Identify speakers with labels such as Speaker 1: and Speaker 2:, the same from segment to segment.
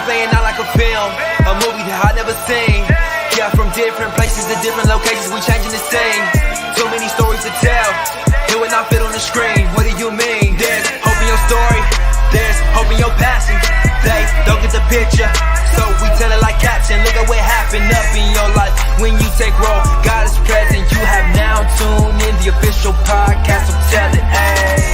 Speaker 1: playing out like a film, a movie that I never seen. Yeah, from different places to different locations, we changing the scene. Too many stories to tell, it would not fit on the screen. What do you mean? There's hope in your story, there's hope in your passing. They don't get the picture, so we tell it like caption. Look at what happened up in your life when you take roll. God is present, you have now tuned in the official podcast, so tell it, ayy.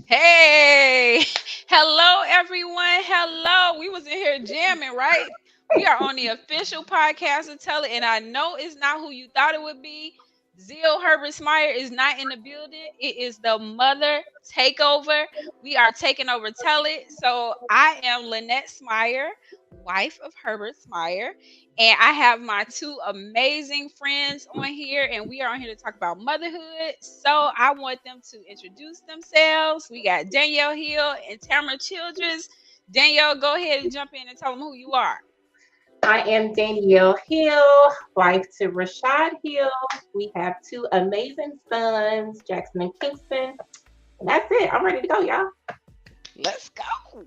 Speaker 2: Hey, hello everyone. Hello. We was in here jamming, right? We are on the official podcast of Tell It, and I know it's not who you thought it would be. Zeal Herbert Smyer is not in the building. It is the mother takeover. We are taking over Tell It. So I am Lynette Smyer, wife of Herbert Smyer, and I have my two amazing friends on here, and we are on here to talk about motherhood. So I want them to introduce themselves. We got Danielle Hill and Tamara Childress. Danielle, go ahead and jump in and tell them who you are.
Speaker 3: I am Danielle Hill, wife to Rashad Hill. We have two amazing sons, Jackson and Kingston. And that's it. I'm ready to go, y'all.
Speaker 2: Let's go.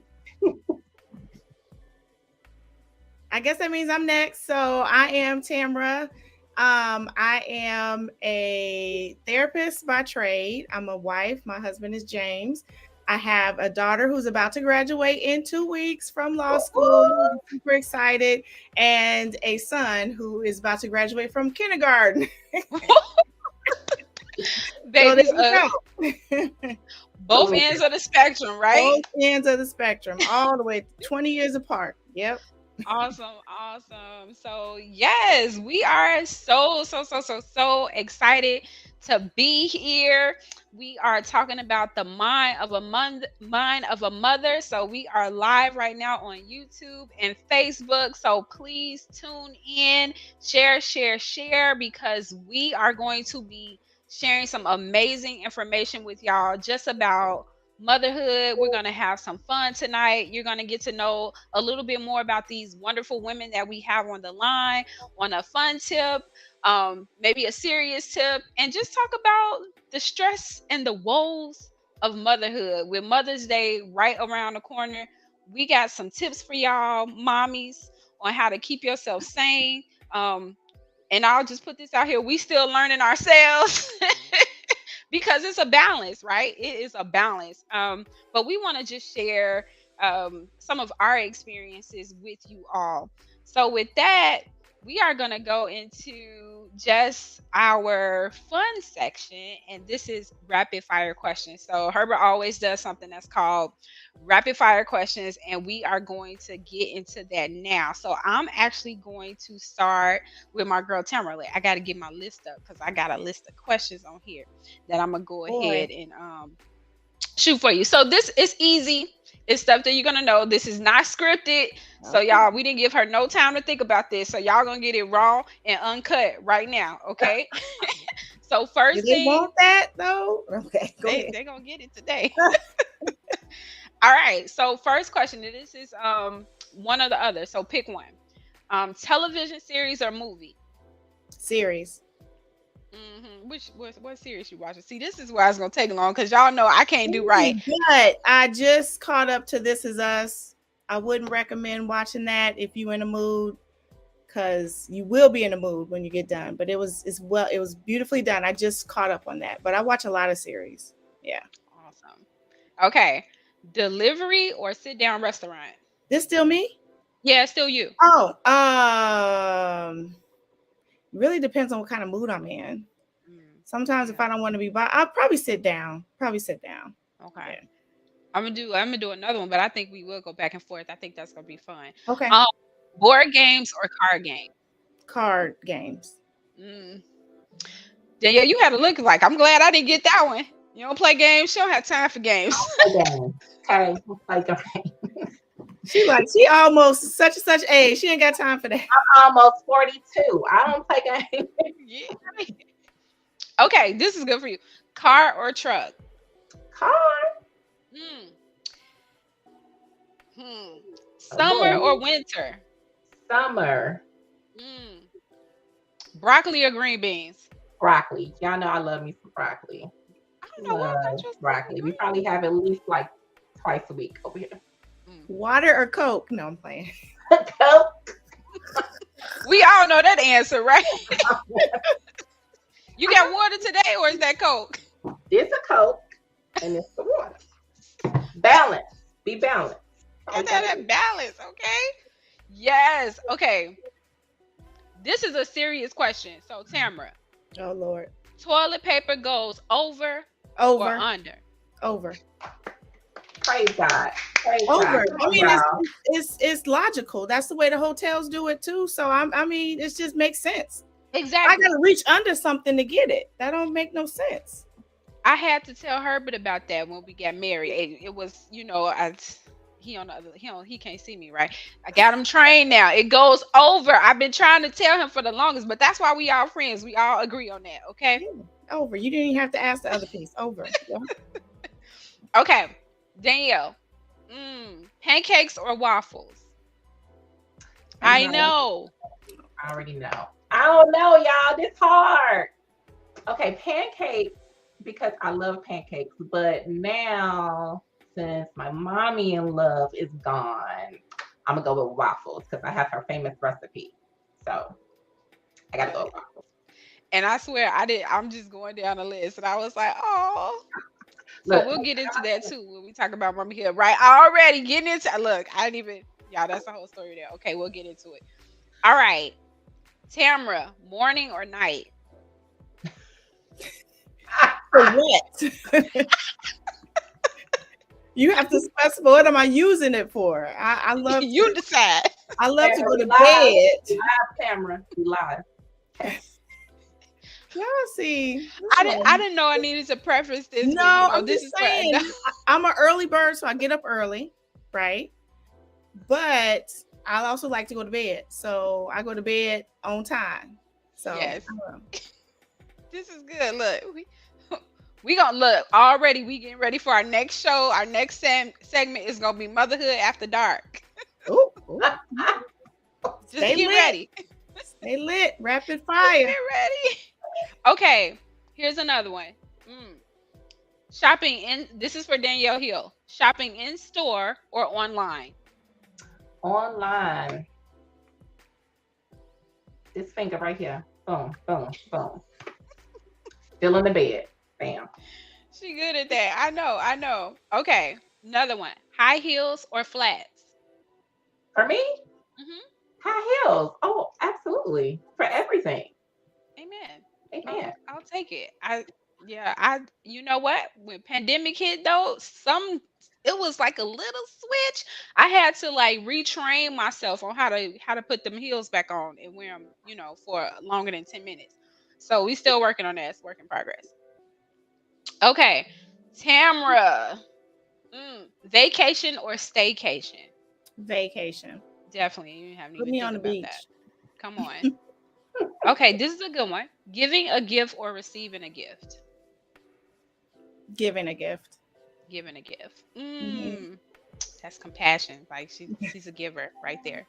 Speaker 4: I guess that means I'm next. So I am Tamara. I am a therapist by trade. I'm a wife. My husband is James. I have a daughter who's about to graduate in 2 weeks from law school. I'm super excited. And a son who is about to graduate from kindergarten.
Speaker 2: Baby, both ends of the spectrum, right?
Speaker 4: Both ends of the spectrum, all the way 20 years apart. Yep.
Speaker 2: Awesome. So yes, we are so excited to be here. We are talking about the mind of a mother. So we are live right now on YouTube and Facebook. So please tune in, share, because we are going to be sharing some amazing information with y'all just about motherhood. We're going to have some fun tonight. You're going to get to know a little bit more about these wonderful women that we have on the line, on a fun tip, maybe a serious tip, and just talk about the stress and the woes of motherhood. With Mother's Day right around the corner, we got some tips for y'all mommies on how to keep yourself sane. And I'll just put this out here. We still learning ourselves. Because it's a balance, right? It is a balance. But we want to just share some of our experiences with you all. So with that, we are going to go into just our fun section. And this is rapid fire questions. So Herbert always does something that's called rapid fire questions. And we are going to get into that now. So I'm actually going to start with my girl Tamara. I got to get my list up because I got a list of questions on here that I'm going to go ahead and shoot for you. So this is easy. It's stuff that you're going to know. This is not scripted. So y'all, we didn't give her no time to think about this. So y'all going to get it raw and uncut right now. Okay. So first
Speaker 4: thing. They want that though? Okay.
Speaker 2: They're going to get it today. All right. So first question. This is one or the other. So pick one. Television series or movie?
Speaker 4: Series.
Speaker 2: What series you watching? See, this is where I was gonna take long because y'all know I can't do right.
Speaker 4: But I just caught up to This Is Us. I wouldn't recommend watching that if you're in a mood, because you will be in a mood when you get done. But it was beautifully done. I just caught up on that. But I watch a lot of series. Yeah.
Speaker 2: Awesome. Okay. Delivery or sit down restaurant?
Speaker 4: This still me?
Speaker 2: Yeah, still you.
Speaker 4: Really depends on what kind of mood I'm in. Sometimes if I don't want to be by, I'll probably sit down.
Speaker 2: Okay. Yeah. I'm gonna do another one, but I think we will go back and forth. I think that's gonna be fun.
Speaker 4: Okay.
Speaker 2: Board games or card games?
Speaker 4: Card games.
Speaker 2: Yeah, you had to look like. I'm glad I didn't get that one. You don't play games. She don't have time for games.
Speaker 3: Okay, play games.
Speaker 4: She almost such and such age. She ain't got time for that.
Speaker 3: I'm almost 42. I don't play games.
Speaker 2: Yeah. Okay, this is good for you. Car or truck?
Speaker 3: Car.
Speaker 2: Summer or winter?
Speaker 3: Summer.
Speaker 2: Broccoli or green beans?
Speaker 3: Broccoli. Y'all know I love me some broccoli.
Speaker 2: I don't know why I thought
Speaker 3: Love
Speaker 2: you was
Speaker 3: broccoli. We
Speaker 2: green
Speaker 3: probably have at least like twice a week over here.
Speaker 2: beans.
Speaker 4: Water or Coke? No, I'm playing.
Speaker 3: Coke.
Speaker 2: We all know that answer, right? You got water today, or is that Coke?
Speaker 3: It's a Coke and it's the water. Balance. Be balanced.
Speaker 2: Get that balance, okay? Yes. Okay. This is a serious question. So, Tamara,
Speaker 4: Oh Lord.
Speaker 2: toilet paper goes over or
Speaker 4: Over.
Speaker 2: under?
Speaker 4: Over.
Speaker 3: Praise God. Praise
Speaker 4: Over.
Speaker 3: God.
Speaker 4: I mean,
Speaker 3: Wow.
Speaker 4: it's logical. That's the way the hotels do it too. So I mean, it just makes sense. I
Speaker 2: Exactly.
Speaker 4: gotta reach under something to get it. That don't make no sense.
Speaker 2: I had to tell Herbert about that when we got married. It was, he can't see me, right? I got him trained now. It goes over. I've been trying to tell him for the longest, but that's why we all friends. We all agree on that, okay?
Speaker 4: Over. You didn't even have to ask the other piece. Over. Yeah.
Speaker 2: Okay, Danielle. Pancakes or waffles? I know.
Speaker 3: I already know. I don't know, y'all. This hard. Okay, pancakes, because I love pancakes, but now since my mommy in love is gone, I'm gonna go with waffles because I have her famous recipe. So I gotta go with waffles.
Speaker 2: And I swear I'm just going down the list, and I was like, oh. So
Speaker 3: Look,
Speaker 2: we'll get into that too when we talk about Mama Hill, right? Already getting into look, I didn't even y'all, that's the whole story there. Okay, we'll get into it. All right. Tamara, morning or night?
Speaker 4: For what? You have to specify what am I using it for. I love
Speaker 2: You decide.
Speaker 4: I love to go to
Speaker 3: Live.
Speaker 4: bed.
Speaker 3: Live camera, we live.
Speaker 4: Y'all see.
Speaker 2: I didn't know I needed to preface this.
Speaker 4: No,
Speaker 2: but, you know,
Speaker 4: I'm
Speaker 2: this
Speaker 4: just
Speaker 2: is
Speaker 4: saying. I'm an early bird, so I get up early, right? But I also like to go to bed, so I go to bed on time. So
Speaker 2: Yes. This is good. Look, we gonna look already. We getting ready for our next show. Our next segment is gonna be Motherhood After Dark.
Speaker 4: ooh,
Speaker 2: Just
Speaker 4: Stay
Speaker 2: get
Speaker 4: lit.
Speaker 2: ready.
Speaker 4: stay lit, rapid
Speaker 2: Get
Speaker 4: fire.
Speaker 2: ready. Okay, here's another one. Shopping in. This is for Danielle Hill. Shopping in store or online?
Speaker 3: Online. This finger right here. Boom, boom, boom. Still in the bed. Bam.
Speaker 2: She good at that. I know. Okay, another one. High heels or flats?
Speaker 3: For me,
Speaker 2: Mhm.
Speaker 3: high heels. Oh, absolutely. For everything.
Speaker 2: Amen.
Speaker 3: Amen.
Speaker 2: I'll take it. You know what? When pandemic hit though, it was like a little switch. I had to like retrain myself on how to put them heels back on and wear them, for longer than 10 minutes. So we still working on that. It's work in progress. Okay. Tamra. Vacation or staycation?
Speaker 4: Vacation.
Speaker 2: Definitely. You haven't
Speaker 4: Put
Speaker 2: even
Speaker 4: me
Speaker 2: think
Speaker 4: on the
Speaker 2: about
Speaker 4: beach.
Speaker 2: that. Come on. Okay, this is a good one. Giving a gift or receiving a gift?
Speaker 4: Giving a gift.
Speaker 2: Giving a gift.
Speaker 4: Mhm.
Speaker 2: That's compassion. Like she's a giver right there.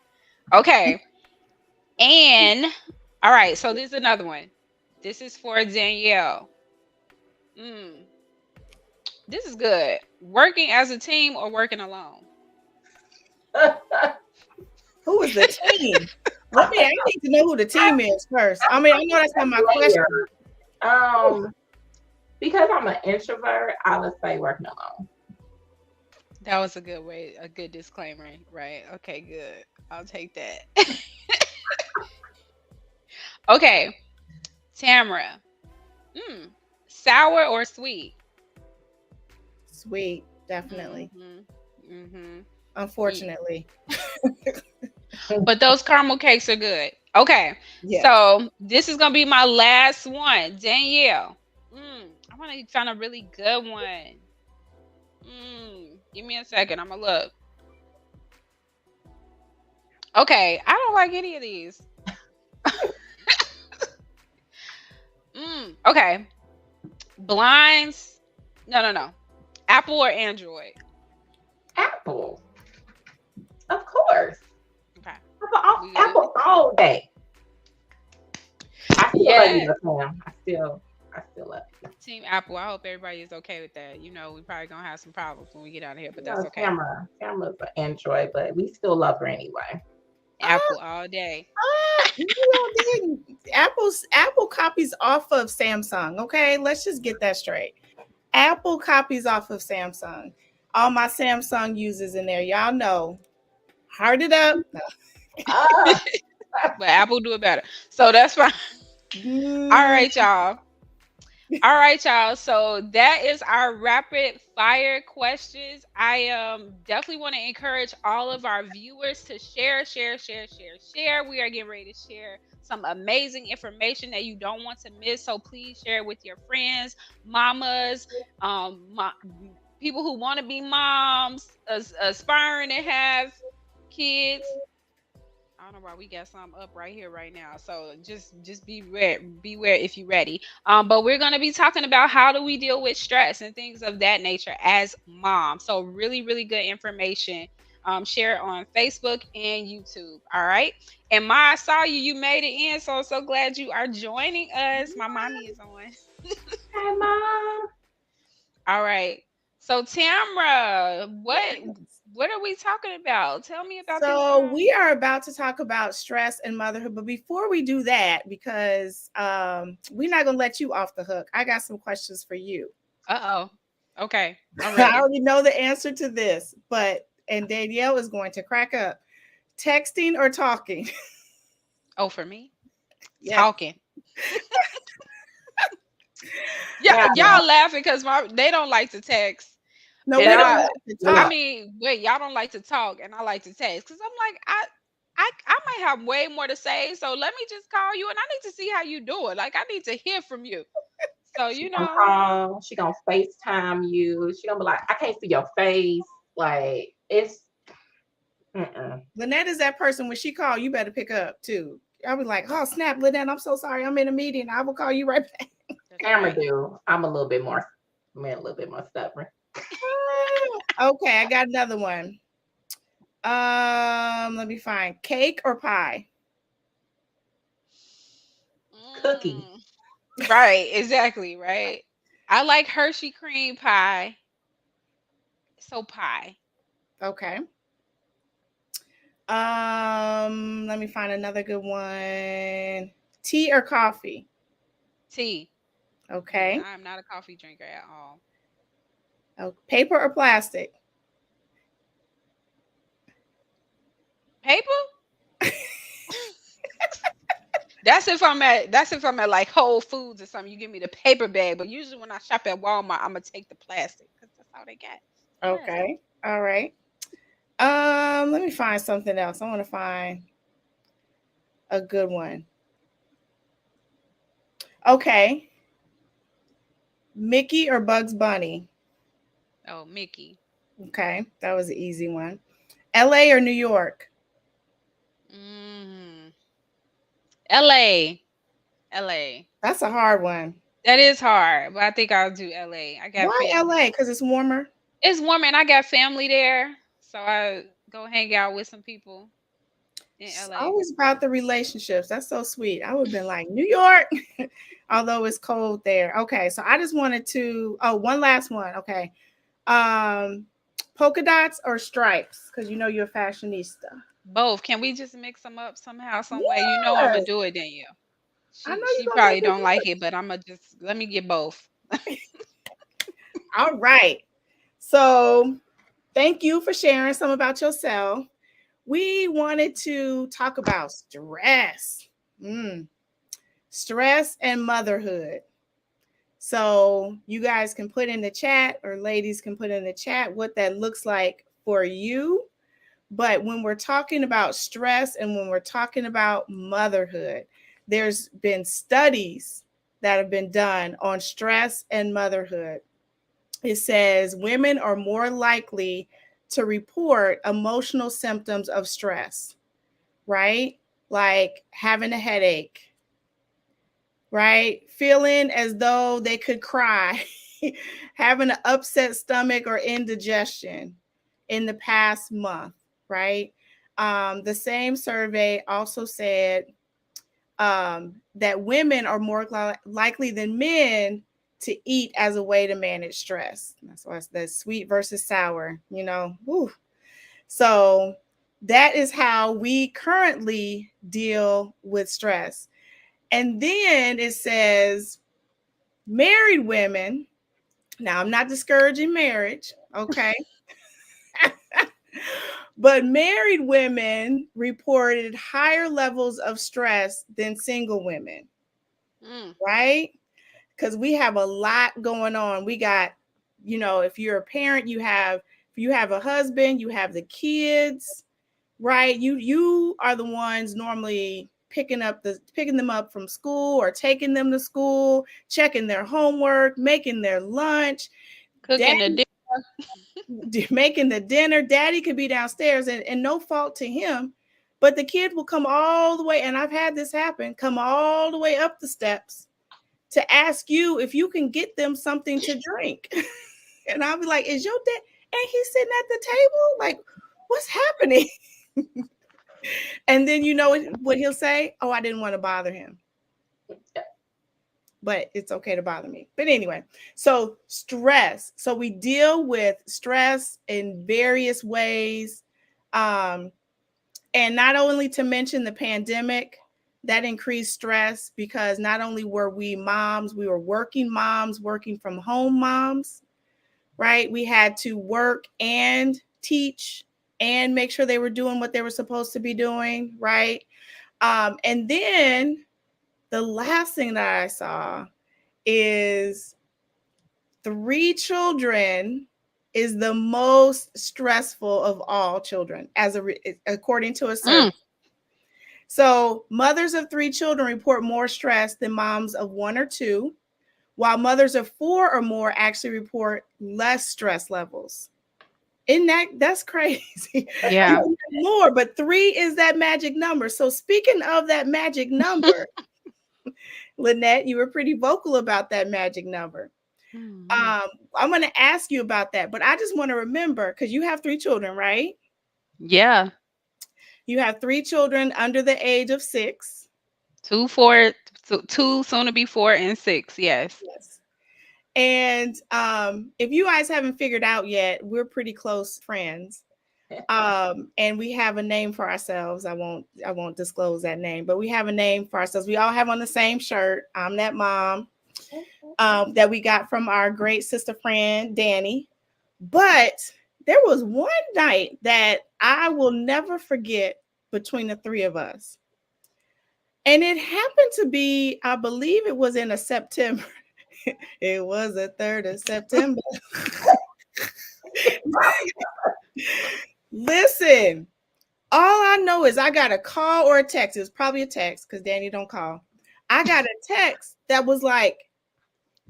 Speaker 2: Okay. And all right, so this is another one. This is for Danielle. This is good. Working as a team or working alone?
Speaker 4: Who is the team? I need to know who the team is first. I mean, I know that's not my question.
Speaker 3: Because I'm an introvert, I would say working alone.
Speaker 2: That was a good disclaimer, right? Okay, good. I'll take that. Okay, Tamara. Sour or sweet?
Speaker 4: Sweet, definitely.
Speaker 2: Mm-hmm.
Speaker 4: Unfortunately.
Speaker 2: But those caramel cakes are good. Okay,
Speaker 4: Yeah.
Speaker 2: so this is gonna be my last one, Danielle. I want to find a really good one. Give me a second. I'm gonna look. Okay, I don't like any of these. Okay, blinds. No. Apple or Android?
Speaker 3: Apple. Of course.
Speaker 2: Okay.
Speaker 3: Apple all day. I still love you,
Speaker 2: Yes.
Speaker 3: Sam. I still love you.
Speaker 2: Team Apple. I hope everybody is okay with that. We probably gonna have some problems when we get out of here, but that's okay.
Speaker 3: Tamara's an Android, but we still love her anyway.
Speaker 2: Apple all day.
Speaker 4: No, Apple copies off of Samsung. Okay, let's just get that straight. Apple copies off of Samsung. All my Samsung users in there, y'all know. Heart it up. No.
Speaker 3: Ah,
Speaker 2: But Apple do it better. So that's fine. All right, y'all. All right, y'all. So that is our rapid fire questions. I definitely want to encourage all of our viewers to share, share, share, share, share. We are getting ready to share some amazing information that you don't want to miss. So please share it with your friends, mamas, people who want to be moms, aspiring to have kids. I don't know why we got some up right here right now. So just beware if you're ready. But we're gonna be talking about how do we deal with stress and things of that nature as moms. So really, really good information. Share it on Facebook and YouTube. All right. And Ma, I saw you. You made it in. So glad you are joining us. My mommy is on.
Speaker 3: hi, Mom.
Speaker 2: All right. So Tamra, what are we talking about? Tell me about
Speaker 4: So
Speaker 2: this.
Speaker 4: we are about to talk about stress and motherhood, but before we do that, because we're not gonna let you off the hook, I got some questions for you.
Speaker 2: Uh-oh. Okay. I'm
Speaker 4: I
Speaker 2: ready.
Speaker 4: already know the answer to this, and Danielle is going to crack up. Texting or talking?
Speaker 2: Oh, for me?
Speaker 4: Yes.
Speaker 2: Talking. Yeah, y'all laughing because they don't like to text.
Speaker 4: No,
Speaker 2: And
Speaker 4: we don't
Speaker 2: I,
Speaker 4: like to
Speaker 2: I
Speaker 4: talk.
Speaker 2: mean, wait, y'all don't like to talk, and I like to text because I'm like, I might have way more to say, so let me just call you, and I need to see how you do it. Like, I need to hear from you. So
Speaker 3: She gonna call. She gonna FaceTime you. She gonna be like, I can't see your face. Like it's.
Speaker 4: Lynette is that person when she call, you better pick up too. I'll be like, oh snap, Lynette, I'm so sorry, I'm in a meeting. I will call you right back.
Speaker 3: Camera do. I'm a little bit more stubborn.
Speaker 4: Okay, I got another one. Let me find cake or pie.
Speaker 3: Cookie.
Speaker 2: Right, exactly, right. I like Hershey cream pie. So pie.
Speaker 4: Okay. Let me find another good one. Tea or coffee?
Speaker 2: Tea.
Speaker 4: Okay.
Speaker 2: I'm not a coffee drinker at all.
Speaker 4: Oh, paper or plastic?
Speaker 2: Paper? That's if I'm at like Whole Foods or something. You give me the paper bag, but usually when I shop at Walmart, I'm gonna take the plastic because that's all they got.
Speaker 4: Okay. All right. Let me find something else. I want to find a good one. Okay. Mickey or Bugs Bunny?
Speaker 2: Oh, Mickey.
Speaker 4: Okay, that was an easy one. LA or New York?
Speaker 2: LA. LA.
Speaker 4: That's a hard one.
Speaker 2: That is hard, but I think I'll do LA. I got
Speaker 4: Why
Speaker 2: family.
Speaker 4: LA? Because it's warmer?
Speaker 2: It's warmer and I got family there. So I go hang out with some people in
Speaker 4: It's
Speaker 2: LA.
Speaker 4: always about the relationships. That's so sweet. I would have been like, New York, although it's cold there. Okay, so I just wanted to, one last one. Okay. Polka dots or stripes? Because you know you're a fashionista.
Speaker 2: Both. Can we just mix them up somehow, some way? You know I'm gonna
Speaker 4: Yes.
Speaker 2: do it, then you.
Speaker 4: I know
Speaker 2: She
Speaker 4: you're gonna
Speaker 2: probably
Speaker 4: make it
Speaker 2: don't like
Speaker 4: work.
Speaker 2: it, but I'm gonna just let me get both.
Speaker 4: All right. So thank you for sharing some about yourself. We wanted to talk about stress. Stress and motherhood. So you guys can put in the chat, or ladies can put in the chat what that looks like for you. But when we're talking about stress and when we're talking about motherhood, there's been studies that have been done on stress and motherhood. It says women are more likely to report emotional symptoms of stress, right? Like having a headache, right? Feeling as though they could cry, having an upset stomach or indigestion in the past month, right? The same survey also said that women are more likely than men to eat as a way to manage stress. That's why it's the sweet versus sour, you know. Whew. So that is how we currently deal with stress. And then it says married women. Now, I'm not discouraging marriage, okay? But married women reported higher levels of stress than single women, right? Because we have a lot going on. We got, you know, if you're a parent, you have a husband, you have the kids, right? You are the ones normally picking them up from school or taking them to school, checking their homework, making their lunch,
Speaker 2: Cooking the dinner.
Speaker 4: making the dinner. Daddy could be downstairs and no fault to him, but the kid will come all the way, and I've had this happen, come all the way up the steps to ask you if you can get them something to drink. And I'll be like, is your dad? And he's sitting at the table? Like, what's happening? And then you know what he'll say? Oh, I didn't want to bother him. But it's okay to bother me. But anyway, so stress. So we deal with stress in various ways. And not only to mention the pandemic, that increased stress because not only were we moms, we were working moms, working from home moms, right? We had to work and teach and make sure they were doing what they were supposed to be doing, right? And then the last thing that I saw is 3 children is the most stressful of all children, according to a survey. So mothers of 3 children report more stress than moms of 1 or 2, while mothers of 4 or more actually report less stress levels. That's crazy.
Speaker 2: Yeah.
Speaker 4: More, but 3 is that magic number. So speaking of that magic number, Lynette, you were pretty vocal about that magic number. I'm going to ask you about that, but I just want to remember, because you have 3 children, right?
Speaker 2: Yeah.
Speaker 4: You have 3 children under the age of 6.
Speaker 2: 2, soon to be 4 and 6. Yes.
Speaker 4: And if you guys haven't figured out yet, we're pretty close friends. And we have a name for ourselves. I won't disclose that name, but we have a name for ourselves. We all have on the same shirt. I'm that mom that we got from our great sister friend, Danny. But there was one night that I will never forget between the 3 of us. And it happened to be, I believe it was in a September. It was the 3rd of September. Listen, all I know is I got a call or a text. It was probably a text because Danny don't call. I got a text that was like,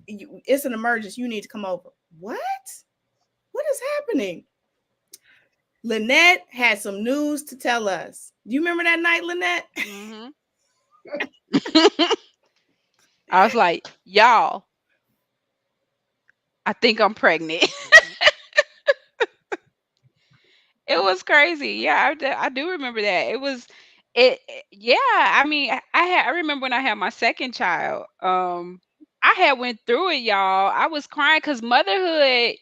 Speaker 4: it's an emergency. You need to come over. What? What is happening? Lynette had some news to tell us. Do you remember that night, Lynette?
Speaker 2: Mm-hmm. I was like, y'all, I think I'm pregnant. It was crazy. Yeah, I do remember that. Yeah, I mean, I remember when I had my second child. I had went through it, y'all. I was crying because motherhood,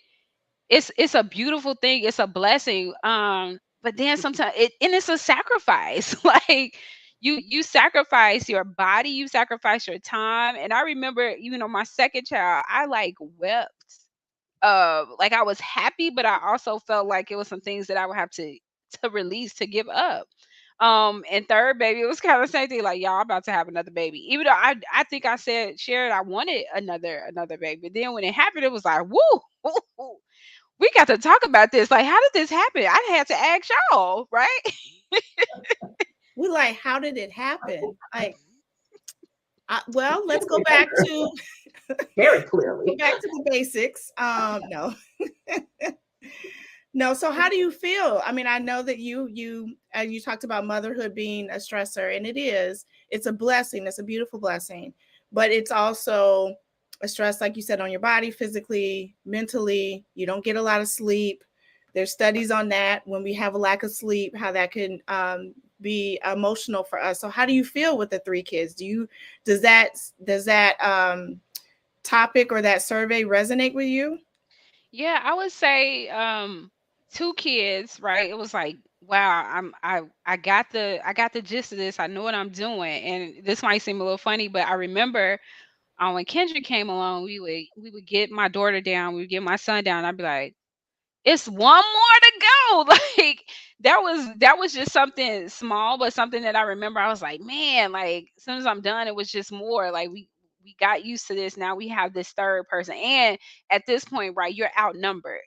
Speaker 2: it's a beautiful thing. It's a blessing. But then sometimes it's a sacrifice. Like you sacrifice your body, you sacrifice your time. And I remember, even on my second child, I like wept. Like I was happy, but I also felt like it was some things that I would have to release, to give up. And third baby, it was kind of the same thing. Like, y'all about to have another baby. Even though I think I shared I wanted another baby. But then when it happened, it was like, woo, we got to talk about this. Like, how did this happen? I had to ask y'all, right?
Speaker 4: We're like, how did it happen? Like, well, let's go back to
Speaker 3: very clearly
Speaker 4: back to the basics. No. No. So how do you feel? I mean, I know that you talked about motherhood being a stressor, and it's a blessing. It's a beautiful blessing, but it's also a stress, like you said, on your body, physically, mentally. You don't get a lot of sleep. There's studies on that when we have a lack of sleep, how that can be emotional for us. So how do you feel with the 3 kids? Does that topic or that survey resonate with you?
Speaker 2: Yeah, I would say 2 kids, right? It was like, wow, I got the gist of this. I know what I'm doing. And this might seem a little funny, but I remember when Kendrick came along, we would get my daughter down, we would get my son down. I'd be like, it's one more to go. Like that was just something small, but something that I remember. I was like, man, like as soon as I'm done, it was just more. Like we got used to this. Now we have this third person, and at this point, right, you're outnumbered.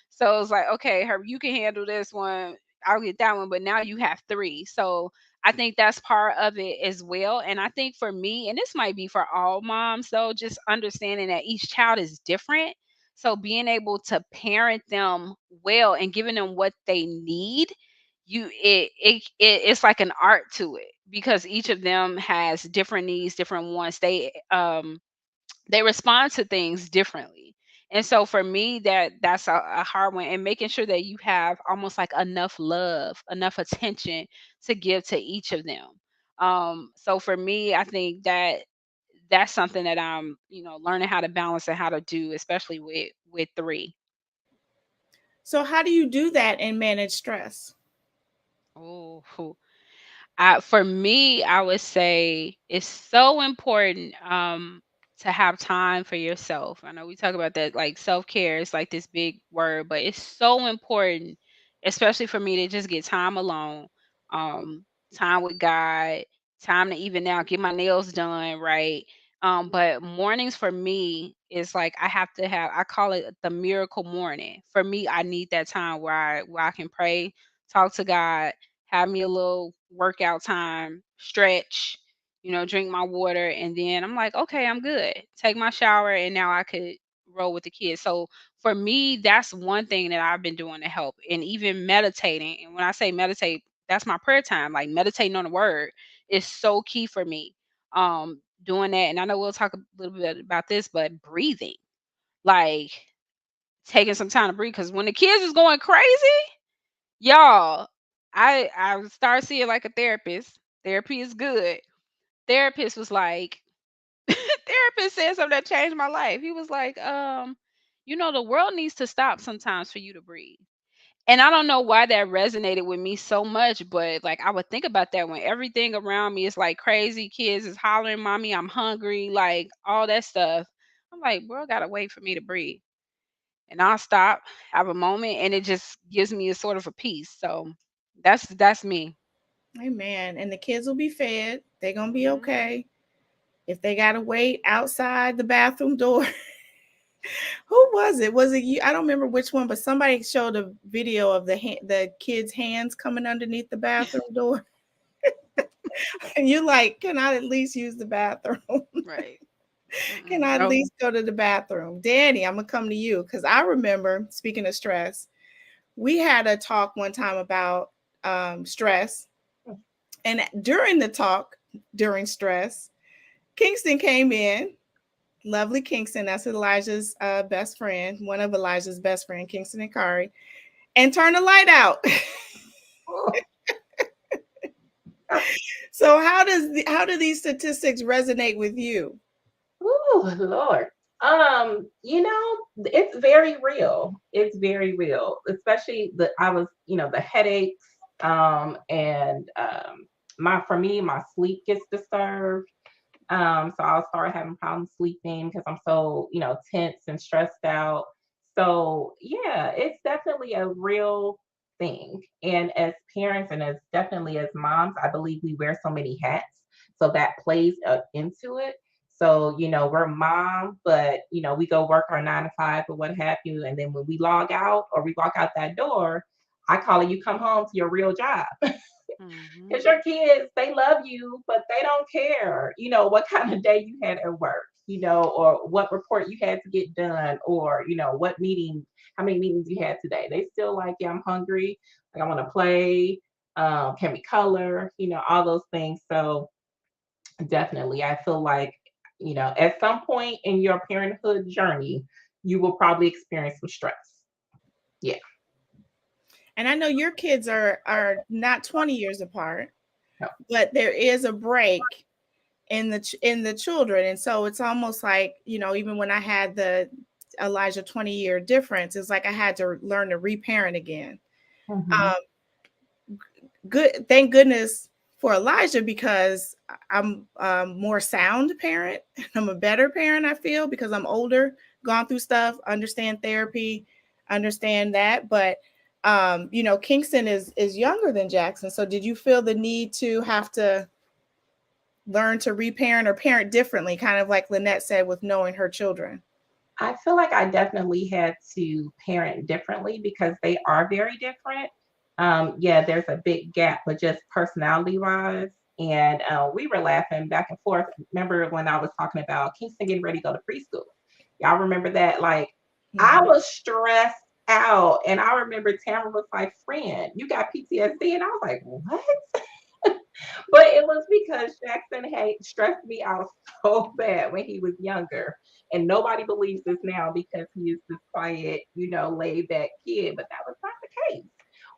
Speaker 2: So it's like, okay, her, you can handle this one. I'll get that one, but now you have three. So I think that's part of it as well. And I think for me, and this might be for all moms, though, just understanding that each child is different, so being able to parent them well and giving them what they need, it's like an art to it because each of them has different needs, different wants. They respond to things differently. And so for me that's a hard one, and making sure that you have almost like enough love, enough attention to give to each of them. So for me, I think that's something that I'm, learning how to balance and how to do, especially with three.
Speaker 4: So how do you do that and manage stress?
Speaker 2: Oh, for me, I would say it's so important to have time for yourself. I know we talk about that, like self care is like this big word, but it's so important, especially for me to just get time alone, um, time with God, time to even now get my nails done, right? But mornings for me is like I have to have. I call it the miracle morning. For me, I need that time where I can pray, talk to God, have me a little workout time, stretch, drink my water, and then I'm like, okay, I'm good. Take my shower, and now I could roll with the kids. So for me, that's one thing that I've been doing to help, and even meditating. And when I say meditate, that's my prayer time. Like meditating on the word is so key for me. Doing that, and I know we'll talk a little bit about this, but breathing, like taking some time to breathe, because when the kids is going crazy, y'all, I started seeing like a therapist. Therapy is good. Therapist was like, therapist said something that changed my life. He was like, the world needs to stop sometimes for you to breathe. And I don't know why that resonated with me so much, but like I would think about that when everything around me is like crazy, kids is hollering, mommy, I'm hungry, like all that stuff. I'm like, world gotta wait for me to breathe. And I'll stop, have a moment, and it just gives me a sort of a peace. So that's me.
Speaker 4: Amen. And the kids will be fed. They're gonna be
Speaker 2: Mhm.
Speaker 4: okay. If they gotta wait outside the bathroom door. Who was it? Was it you? I don't remember which one, but somebody showed a video of the kids' hands coming underneath the bathroom door. And you're like, can I at least use the bathroom?
Speaker 2: Right.
Speaker 4: Can I at
Speaker 2: No.
Speaker 4: least go to the bathroom? Danny, I'm gonna come to you because I remember, speaking of stress, we had a talk one time about stress. And during the talk, during stress, Kingston came in. Lovely Kingston, that's Elijah's best friend, one of Elijah's best friend, Kingston and Kari, and turned the light out. So how do these statistics resonate with you?
Speaker 3: Oh Lord. It's very real. It's very real, especially the headaches, and my for me, my sleep gets disturbed. So I'll start having problems sleeping because I'm so, tense and stressed out. So yeah, it's definitely a real thing. And as parents and as definitely as moms, I believe we wear so many hats. So that plays into it. So, we're mom, but we go work our 9 to 5 or what have you. And then when we log out or we walk out that door, I call it you come home to your real job.
Speaker 2: Mhm.
Speaker 3: Because your kids, they love you, but they don't care, what kind of day you had at work, or what report you had to get done, or, what meeting, how many meetings you had today. They still like, yeah, I'm hungry. Like, I want to play. Can we color? All those things. So definitely, I feel like, at some point in your parenthood journey, you will probably experience some stress. Yeah.
Speaker 4: And I know your kids are not 20 years apart,
Speaker 3: No.
Speaker 4: but there is a break in the children, and so it's almost like, even when I had the Elijah 20-year difference, it's like I had to learn to reparent again.
Speaker 3: Mhm.
Speaker 4: Um, good, thank goodness for Elijah, because I'm more sound parent. I'm a better parent, I feel, because I'm older, gone through stuff, understand therapy, understand that. But Kingston is younger than Jackson. So did you feel the need to have to learn to reparent or parent differently, kind of like Lynette said with knowing her children?
Speaker 3: I feel like I definitely had to parent differently because they are very different. Yeah, there's a big gap, but just personality wise. And we were laughing back and forth. Remember when I was talking about Kingston getting ready to go to preschool? Y'all remember that? Like, I
Speaker 4: Mhm.
Speaker 3: was stressed out. And I remember Tamara was like, "Friend, you got PTSD." And I was like, "What?" But it was because Jackson had stressed me out so bad when he was younger. And nobody believes this now because he is this quiet, laid back kid. But that was not the case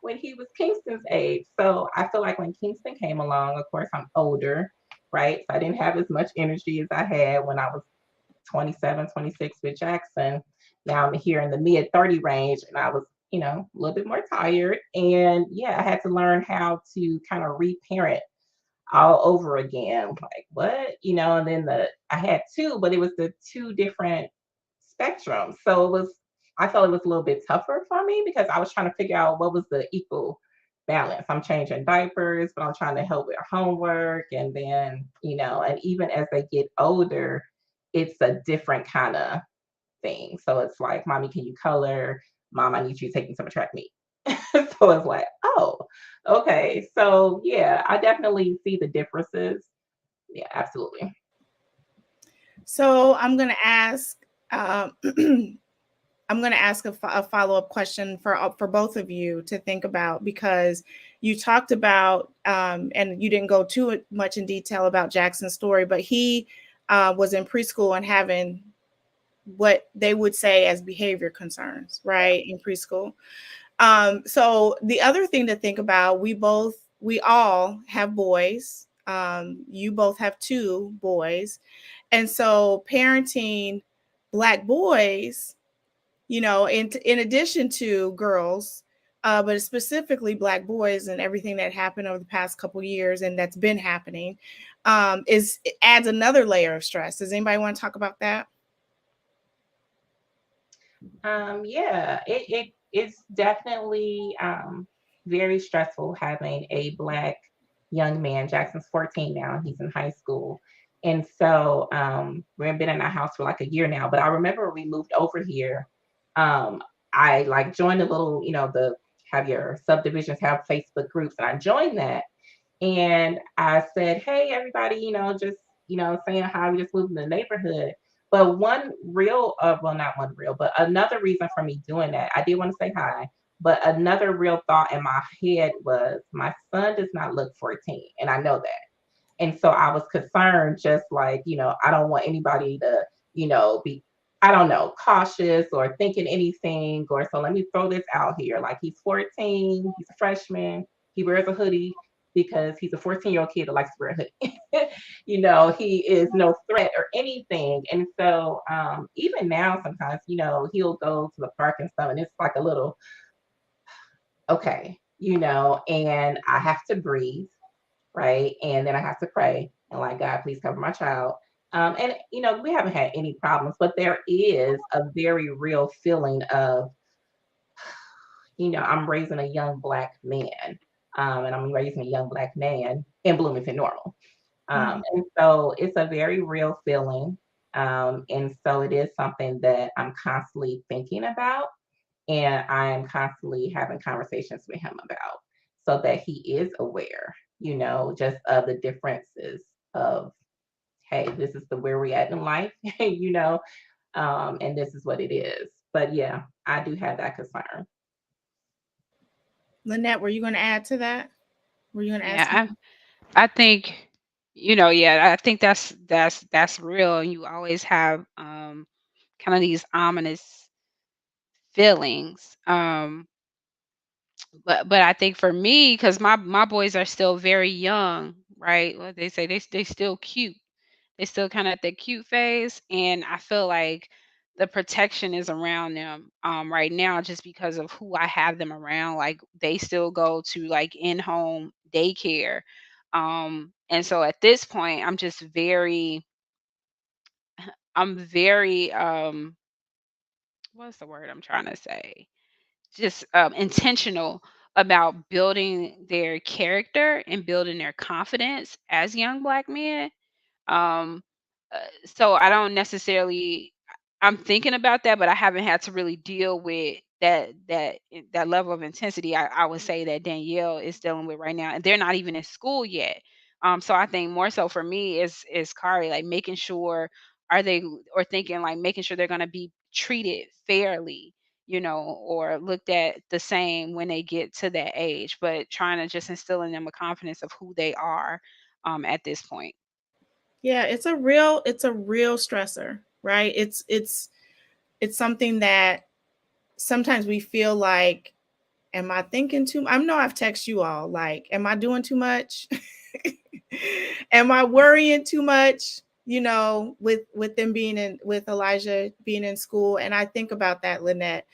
Speaker 3: when he was Kingston's age. So I feel like when Kingston came along, of course, I'm older, right? So I didn't have as much energy as I had when I was 27, 26 with Jackson. Now I'm here in the mid 30 range and I was, a little bit more tired. And yeah, I had to learn how to kind of reparent all over again. Like, what? And then I had two, but it was the two different spectrums. So I felt it was a little bit tougher for me because I was trying to figure out what was the equal balance. I'm changing diapers, but I'm trying to help with homework. And then, and even as they get older, it's a different kind of thing. So it's like, "Mommy, can you color? Mom, I need you to take me to my track meet." So it's like, oh, okay. So yeah, I definitely see the differences. Yeah, absolutely.
Speaker 4: So um, I'm going to ask a follow up question for both of you to think about, because you talked about and you didn't go too much in detail about Jackson's story, but he was in preschool and having what they would say as behavior concerns, right, in preschool. So the other thing to think about, we all have boys. You both have two boys, and so parenting Black boys, in addition to girls, but specifically Black boys, and everything that happened over the past couple years and that's been happening, is it adds another layer of stress. Does anybody want to talk about that?
Speaker 3: Yeah, it's definitely very stressful having a black young man. Jackson's 14 now, he's in high school. And so we've been in our house for like a year now. But I remember when we moved over here, um, I like joined a little, the have your subdivisions have Facebook groups, and I joined that. And I said, "Hey, everybody, just, saying hi. We just moved in the neighborhood." But well, not one real, but another reason for me doing that, I did want to say hi. But another real thought in my head was my son does not look 14, and I know that. And so I was concerned, just like, I don't want anybody to, be, I don't know, cautious or thinking anything. Or so let me throw this out here. Like, he's 14, he's a freshman, he wears a hoodie because he's a 14-year-old kid that likes to wear a hoodie. He is no threat or anything. And so even now, sometimes, he'll go to the park and stuff, and it's like a little, okay, and I have to breathe, right? And then I have to pray and like, "God, please cover my child." And we haven't had any problems, but there is a very real feeling of, I'm raising a young black man, and I'm raising a young black man in Bloomington Normal.
Speaker 4: Mhm.
Speaker 3: And so it's a very real feeling. And so it is something that I'm constantly thinking about, and I am constantly having conversations with him about, so that he is aware, just of the differences of, hey, this is the where we at in life, and this is what it is. But yeah, I do have that concern.
Speaker 4: Lynette, were you going to add to that? Were you going to add
Speaker 2: Yeah,
Speaker 4: something?
Speaker 2: I think, yeah, I think that's real. You always have kind of these ominous feelings. But I think for me, because my boys are still very young, right? What they say, they still cute. They still kind of at the cute phase, and I feel like the protection is around them right now just because of who I have them around. Like they still go to like in-home daycare. And so at this point I'm very what's the word I'm trying to say? Just intentional about building their character and building their confidence as young black men. um, so I don't necessarily I'm thinking about that, but I haven't had to really deal with that level of intensity. I would say that Danielle is dealing with right now, and they're not even in school yet. So I think more so for me is Kari, like making sure are they or thinking like making sure they're going to be treated fairly, or looked at the same when they get to that age, but trying to just instill in them a confidence of who they are at this point.
Speaker 4: Yeah, it's a real stressor, right? It's something that sometimes we feel like, am I thinking too much? I know I've texted you all like, am I doing too much? Am I worrying too much? With them being in with Elijah being in school. And I think about that, Lynette.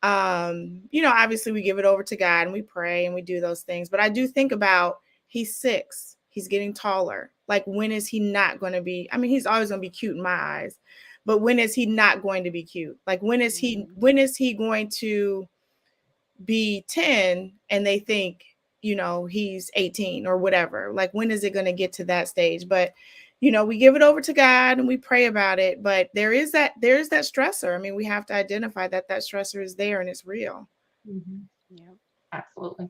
Speaker 4: Obviously we give it over to God and we pray and we do those things. But I do think about he's 6, he's getting taller. Like when is he not going to be? I mean, he's always going to be cute in my eyes, but when is he not going to be cute? Like when is he going to be 10 and they think, he's 18 or whatever? Like when is it going to get to that stage? But we give it over to God and we pray about it, but there is that stressor. I mean, we have to identify that stressor is there and it's real.
Speaker 3: Mhm.
Speaker 2: Yeah.
Speaker 3: Absolutely.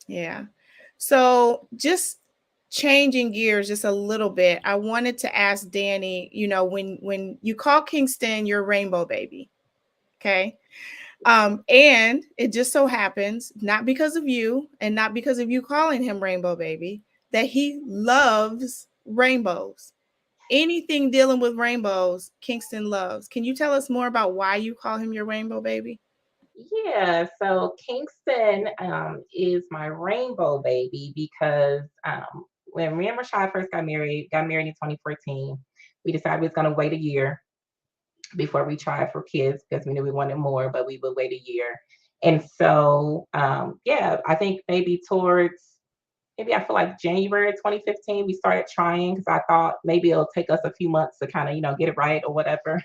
Speaker 4: Yeah. So just changing gears just a little bit, I wanted to ask Danny, when you call Kingston your rainbow baby, okay? And it just so happens, not because of you and not because of you calling him rainbow baby, that he loves rainbows. Anything dealing with rainbows, Kingston loves. Can you tell us more about why you call him your rainbow baby?
Speaker 3: Yeah, so Kingston is my rainbow baby because when me and Rashad first got married in 2014, we decided we was going to wait a year before we tried for kids because we knew we wanted more, but we would wait a year. And so, yeah, I think maybe I feel like January 2015, we started trying because I thought maybe it'll take us a few months to kind of, get it right or whatever.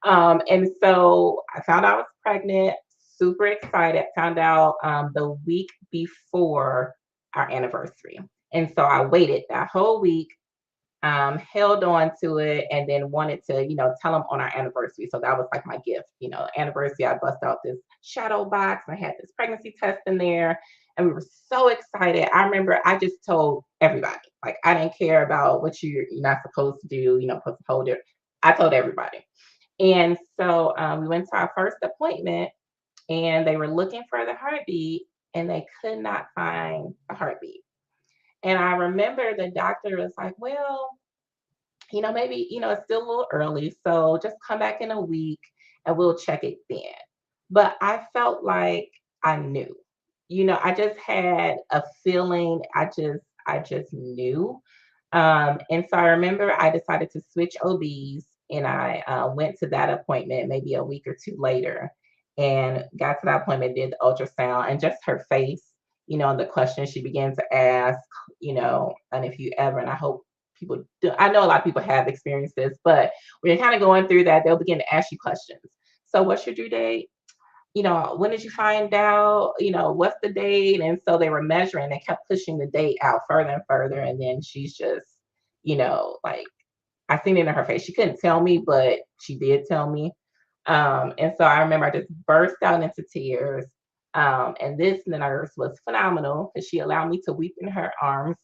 Speaker 3: And so I found out I was pregnant, super excited, found out the week before our anniversary. And so I waited that whole week, held on to it, and then wanted to, tell them on our anniversary. So that was like my gift. Anniversary, I bust out this shadow box. I had this pregnancy test in there, and we were so excited. I remember I just told everybody, like I didn't care about what you're not supposed to do, supposed to hold it. I told everybody. And so we went to our first appointment, and they were looking for the heartbeat, and they could not find a heartbeat. And I remember the doctor was like, well, maybe, it's still a little early. So just come back in a week and we'll check it then. But I felt like I knew, I just had a feeling. I just knew. And so I remember I decided to switch OBs and I went to that appointment maybe a week or two later and got to that appointment, did the ultrasound and just her face, and the questions she began to ask, and if you ever, and I hope people do, I know a lot of people have experienced this, but when you're kind of going through that, they'll begin to ask you questions. So what's your due date? When did you find out? What's the date? And so they were measuring, they kept pushing the date out further and further. And then she's just, like I seen it in her face. She couldn't tell me, but she did tell me. And so I remember I just burst out into tears. And this nurse was phenomenal because she allowed me to weep in her arms.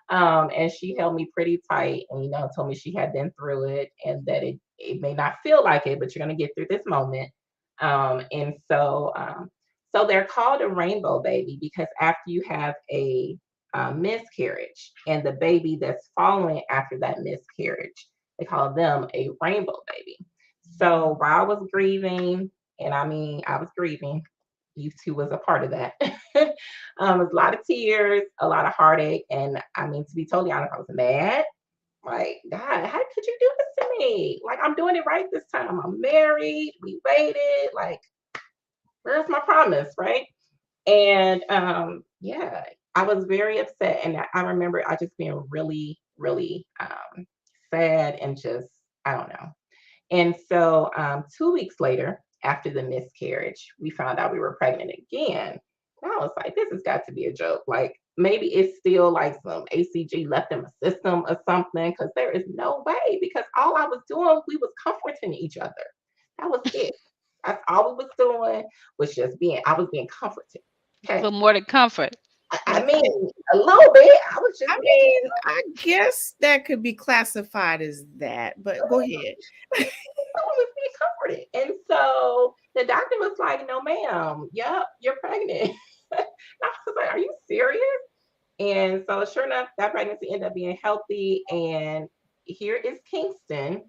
Speaker 3: And she held me pretty tight and, told me she had been through it and that it may not feel like it, but you're going to get through this moment. And so they're called a rainbow baby because after you have a miscarriage and the baby that's following after that miscarriage, they call them a rainbow baby. So while I was grieving, and I mean, I was grieving, you two was a part of that. It was a lot of tears, a lot of heartache, and I mean, to be totally honest, I was mad. Like, God, how could you do this to me? Like, I'm doing it right this time. I'm married. We waited. Like, where's my promise, right? And yeah, I was very upset, and I remember I just being really, really sad and just I don't know. And so 2 weeks later, after the miscarriage, we found out we were pregnant again. And I was like, this has got to be a joke. Like maybe it's still like some ACG left in my system or something, because there is no way. Because all I was doing, we was comforting each other. That was it. That's all we was doing was just being. I was being comforted. Okay.
Speaker 2: For more to comfort.
Speaker 3: I mean, a little bit. I was just
Speaker 4: I
Speaker 3: being.
Speaker 4: mean, I guess that could be classified as that, but go ahead.
Speaker 3: I was being comforted. And so the doctor was like, no, ma'am, yep, you're pregnant. And I was like, are you serious? And so sure enough, that pregnancy ended up being healthy. And here is Kingston,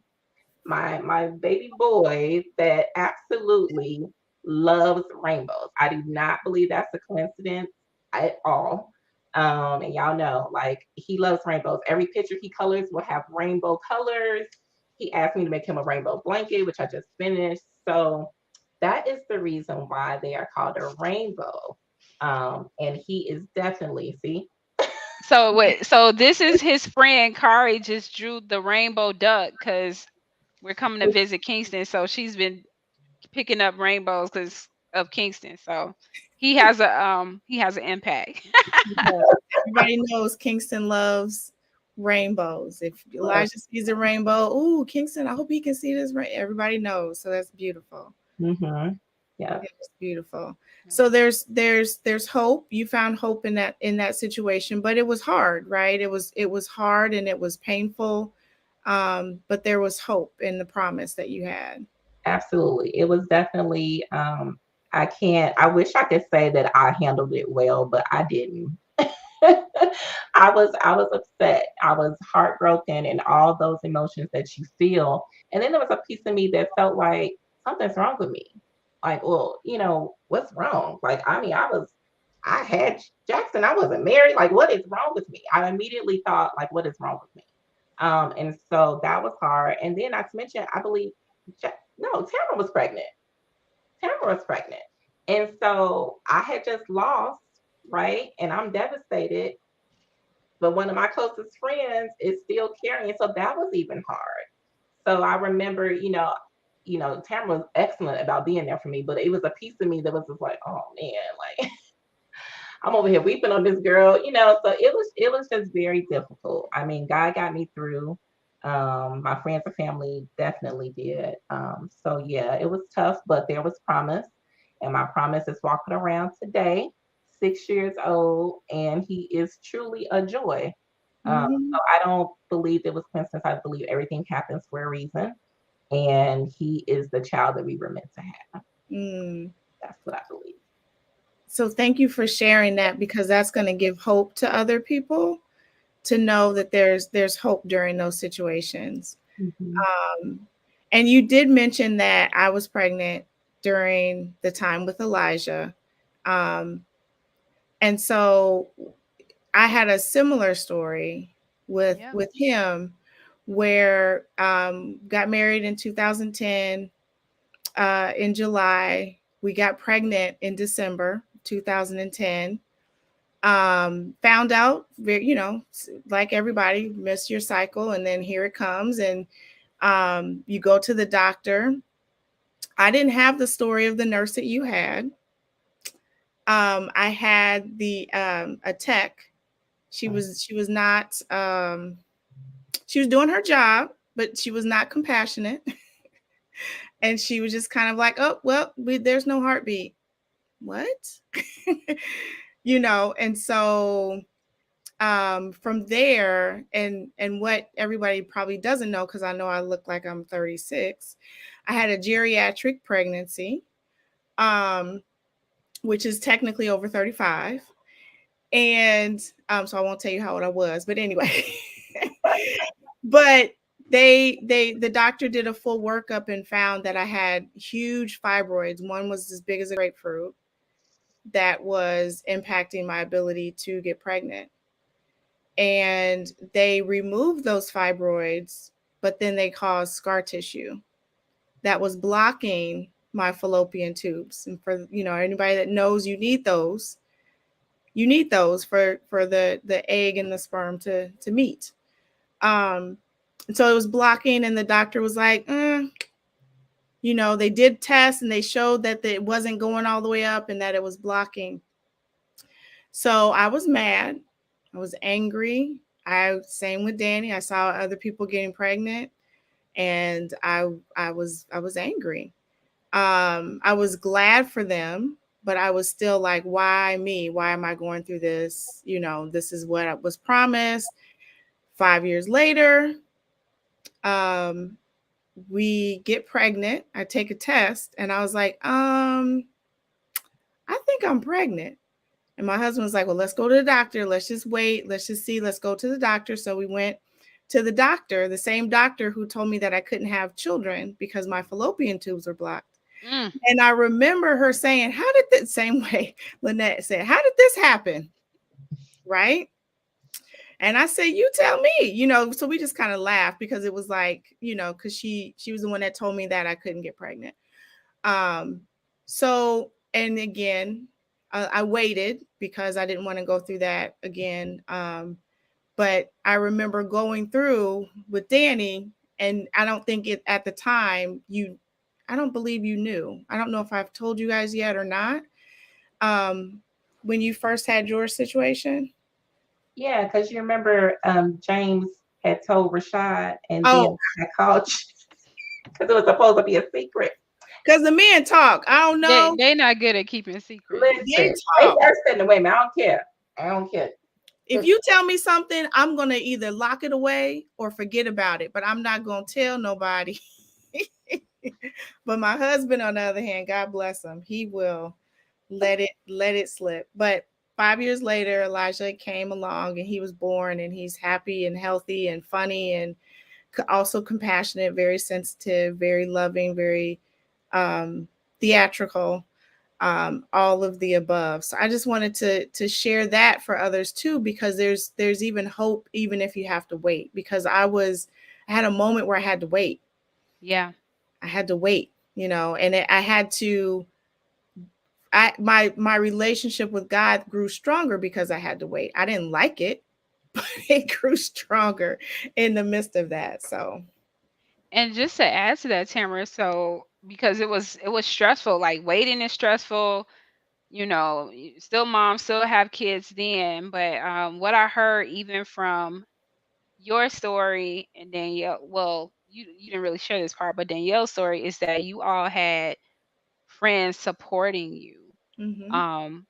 Speaker 3: my baby boy that absolutely loves rainbows. I do not believe that's a coincidence at all. And y'all know, like he loves rainbows. Every picture he colors will have rainbow colors. He asked me to make him a rainbow blanket, which I just finished. So that is the reason why they are called a rainbow. And he is definitely, see,
Speaker 2: So wait, so this is his friend Kari just drew the rainbow duck because we're coming to visit Kingston. So she's been picking up rainbows because of Kingston. So he has an impact.
Speaker 4: Everybody knows Kingston loves rainbows. If Elijah sees a rainbow, ooh, Kingston, I hope he can see this. Everybody knows. So that's beautiful.
Speaker 3: mm-hmm. Yeah,
Speaker 4: It's beautiful. So there's hope. You found hope in that situation, but it was hard, right? It was hard and it was painful. But there was hope in the promise that you had.
Speaker 3: absolutely. It was definitely, I wish I could say that I handled it well, but I didn't. I was upset. I was heartbroken and all those emotions that you feel. And then there was a piece of me that felt like something's wrong with me. Like, well, what's wrong? Like, I mean, I had Jackson. I wasn't married. Like, what is wrong with me? I immediately thought, like, what is wrong with me? And so that was hard. And then not to mention, I believe, no, Tamara was pregnant. Tamara was pregnant. And so I had just lost, right? And I'm devastated. But one of my closest friends is still carrying. So that was even hard. So I remember, Tamara was excellent about being there for me, but it was a piece of me that was just like, oh man, like I'm over here weeping on this girl, so it was just very difficult. I mean, God got me through. My friends and family definitely did. So yeah, it was tough, but there was promise. And my promise is walking around today, 6 years old, and he is truly a joy. So I don't believe it was coincidence. I believe everything happens for a reason. And he is the child that we were meant to have.
Speaker 4: Mm.
Speaker 3: That's what I believe.
Speaker 4: So thank you for sharing that, because that's going to give hope to other people to know that there's hope during those situations.
Speaker 3: Mm-hmm.
Speaker 4: And you did mention that I was pregnant during the time with Elijah. And so I had a similar story with him, where got married in 2010 in July. We got pregnant in December 2010. Found out, like everybody, miss your cycle, and then here it comes, and you go to the doctor. I didn't have the story of the nurse that you had. I had a tech. She was not. She was doing her job, but she was not compassionate. And she was just kind of like, oh, well, there's no heartbeat. What? And so from there, and what everybody probably doesn't know, because I know I look like I'm 36, I had a geriatric pregnancy, which is technically over 35. And so I won't tell you how old I was, but anyway. But the doctor did a full workup and found that I had huge fibroids. One was as big as a grapefruit, that was impacting my ability to get pregnant. And they removed those fibroids, but then they caused scar tissue that was blocking my fallopian tubes. And for anybody that knows, you need those. You need those for the egg and the sperm to meet. And so it was blocking, and the doctor was like, they did tests and they showed that it wasn't going all the way up and that it was blocking. So I was mad. I was angry. Same with Danny. I saw other people getting pregnant, and I was angry. I was glad for them, but I was still like, why me? Why am I going through this? This is what I was promised. 5 years later, we get pregnant. I take a test, and I was like, I think I'm pregnant. And my husband was like, well, let's go to the doctor. Let's just wait. Let's just see. Let's go to the doctor. So we went to the doctor, the same doctor who told me that I couldn't have children because my fallopian tubes were blocked. And I remember her saying, same way Lynette said, how did this happen? Right? And I said, you tell me, so we just kind of laughed because it was like, because she was the one that told me that I couldn't get pregnant. So, and again, I waited because I didn't want to go through that again. But I remember going through with Danny, and I don't think at the time I don't believe you knew. I don't know if I've told you guys yet or not. When you first had your situation.
Speaker 3: Yeah, because you remember James had told Rashad, and then I called you because it was supposed to be a secret.
Speaker 4: Because the men talk. I don't know.
Speaker 2: They're not good at keeping secrets.
Speaker 3: Listen, they worse than the women. I don't care.
Speaker 4: If you tell me something, I'm going to either lock it away or forget about it, but I'm not going to tell nobody. But my husband, on the other hand, God bless him, he will let it slip. But 5 years later, Elijah came along and he was born, and he's happy and healthy and funny and also compassionate, very sensitive, very loving, very theatrical, all of the above. So I just wanted to share that for others too, because there's even hope, even if you have to wait, because I had a moment where I had to wait.
Speaker 2: Yeah.
Speaker 4: I had to wait, and I had to, my relationship with God grew stronger because I had to wait. I didn't like it, but it grew stronger in the midst of that. So.
Speaker 2: And just to add to that, Tamara, so because it was stressful, like waiting is stressful, still mom, still have kids then. But what I heard even from your story and Danielle, well, you didn't really share this part, but Danielle's story is that you all had friends supporting you.
Speaker 4: Mm-hmm.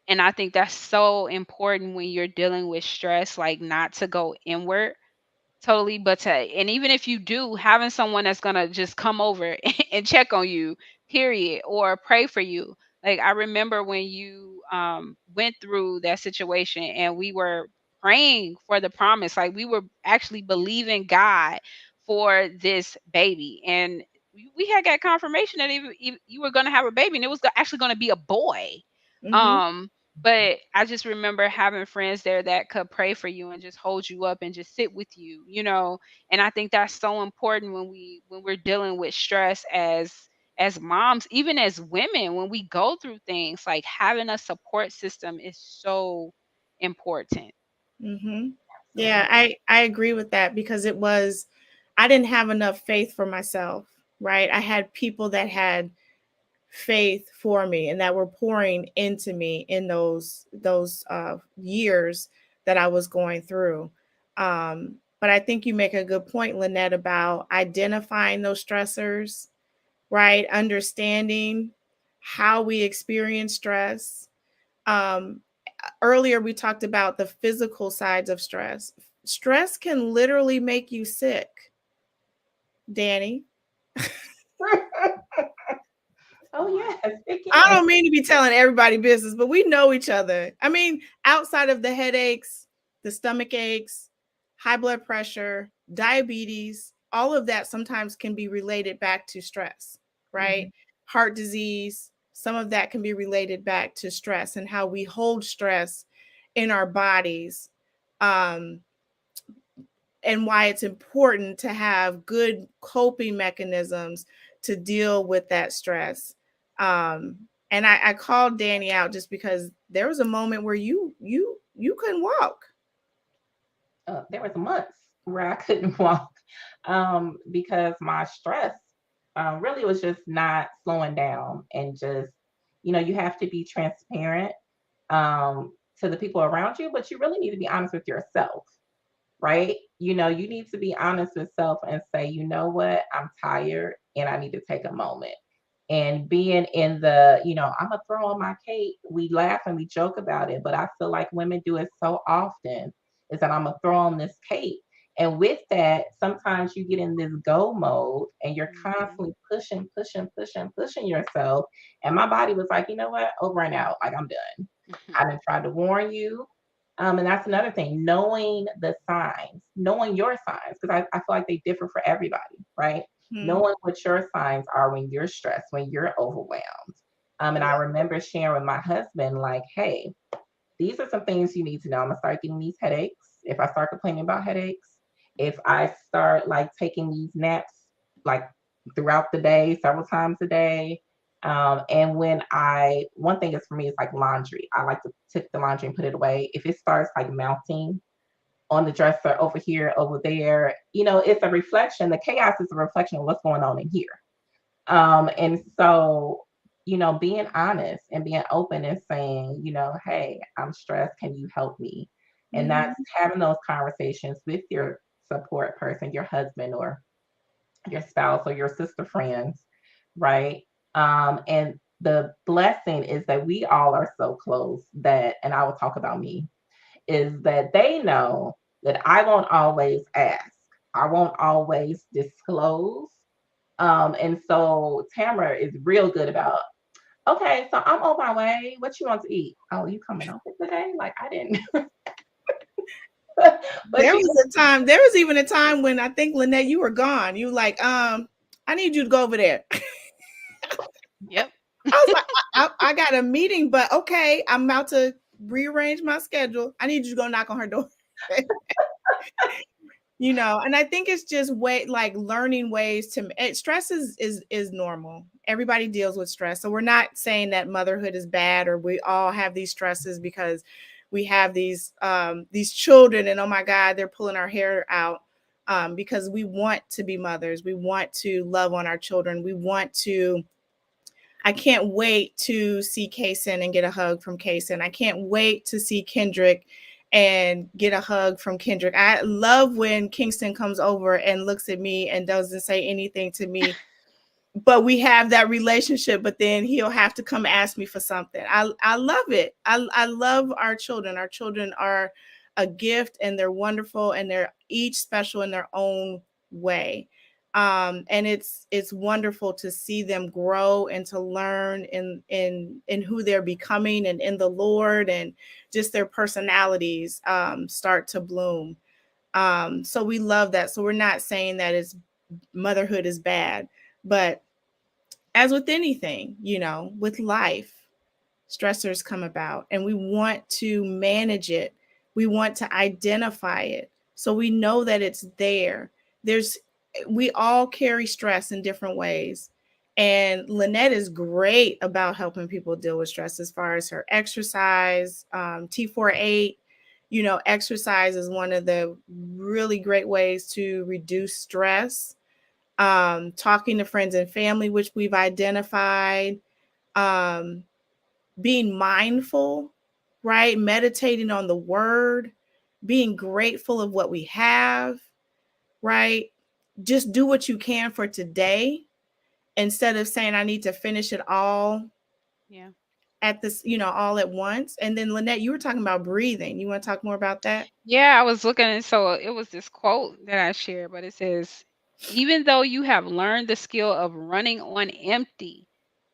Speaker 2: And I think that's so important when you're dealing with stress, like not to go inward totally, but and even if you do, having someone that's gonna just come over and check on you, period, or pray for you. Like I remember when you went through that situation and we were praying for the promise, like we were actually believing God for this baby, and we had got confirmation that you were going to have a baby, and it was actually going to be a boy.
Speaker 4: Mm-hmm.
Speaker 2: But I just remember having friends there that could pray for you and just hold you up and just sit with you, and I think that's so important when we're dealing with stress as moms, even as women, when we go through things, like having a support system is so important.
Speaker 4: Mm-hmm. Yeah, I agree with that, because I didn't have enough faith for myself, right? I had people that had faith for me and that were pouring into me in those years that I was going through. But I think you make a good point, Lynette, about identifying those stressors, right? Understanding how we experience stress. Earlier, we talked about the physical sides of stress. Stress can literally make you sick, Danny.
Speaker 3: Oh, yes.
Speaker 4: I don't mean to be telling everybody business, but we know each other. I mean, outside of the headaches, the stomach aches, high blood pressure, diabetes, all of that sometimes can be related back to stress, right? Mm-hmm. Heart disease, some of that can be related back to stress and how we hold stress in our bodies, um, and why it's important to have good coping mechanisms to deal with that stress. Um, and I called Danny out just because there was a moment where you couldn't walk.
Speaker 3: There was months where I couldn't walk because my stress really was just not slowing down. And just, you have to be transparent to the people around you, but you really need to be honest with yourself, right? You need to be honest with self and say, you know what, I'm tired and I need to take a moment. And being in I'm gonna throw on my cape. We laugh and we joke about it, but I feel like women do it so often is that I'm gonna throw on this cape. And with that, sometimes you get in this go mode and you're
Speaker 2: Mhm.
Speaker 3: constantly pushing, pushing, pushing, pushing yourself. And my body was like, you know what, over and out. Like I'm done. I done tried to warn you. And that's another thing, knowing the signs, knowing your signs, because I feel like they differ for everybody, right?
Speaker 4: Hmm.
Speaker 3: Knowing what your signs are when you're stressed, when you're overwhelmed. And I
Speaker 4: Yeah.
Speaker 3: remember sharing with my husband, like, hey, these are some things you need to know. I'm gonna start getting these headaches. If I start complaining about headaches, if I start like taking these naps like throughout the day, several times a day. And when one thing is for me is like laundry. I like to take the laundry and put it away. If it starts like mounting on the dresser over here, over there, it's a reflection. The chaos is a reflection of what's going on in here. And so, being honest and being open and saying, hey, I'm stressed. Can you help me? And that's
Speaker 4: Hmm.
Speaker 3: having those conversations with your support person, your husband or your spouse or your sister friends, right? And the blessing is that we all are so close that, and I will talk about me, is that they know that I won't always ask. I won't always disclose. And so Tamara is real good about, okay, so I'm on my way. What you want to eat? Oh, you coming over today? Like I didn't, but
Speaker 4: There
Speaker 3: she
Speaker 4: was a time. There was even a time when I think Lynette, you were gone. You were like, I need you to go over there.
Speaker 2: Yep.
Speaker 4: I was like, I got a meeting, but okay, I'm about to rearrange my schedule. I need you to go knock on her door. And I think it's just way like learning ways to stress is normal. Everybody deals with stress. So we're not saying that motherhood is bad or we all have these stresses because we have these children and oh my God, they're pulling our hair out. Because we want to be mothers. We want to love on our children. We want to I can't wait to see Kason and get a hug from Kason. I can't wait to see Kendrick and get a hug from Kendrick. I love when Kingston comes over and looks at me and doesn't say anything to me, but we have that relationship, but then he'll have to come ask me for something. I love it. I love our children. Our children are a gift and they're wonderful and they're each special in their own way. And it's wonderful to see them grow and to learn in who they're becoming and in the Lord and just their personalities start to bloom. So we love that. So we're not saying that it's motherhood is bad, but as with anything, with life, stressors come about and we want to manage it. We want to identify it so we know that it's there. There's we all carry stress in different ways. And Lynette is great about helping people deal with stress as far as her exercise, T48. Exercise is one of the really great ways to reduce stress. Talking to friends and family, which we've identified, um, being mindful, right? Meditating on the word, being grateful of what we have, right? Just do what you can for today instead of saying, I need to finish it all
Speaker 2: Yeah.
Speaker 4: at this, all at once. And then, Lynette, you were talking about breathing. You want to talk more about that?
Speaker 2: Yeah, I was looking and so it was this quote that I shared, but it says, even though you have learned the skill of running on empty,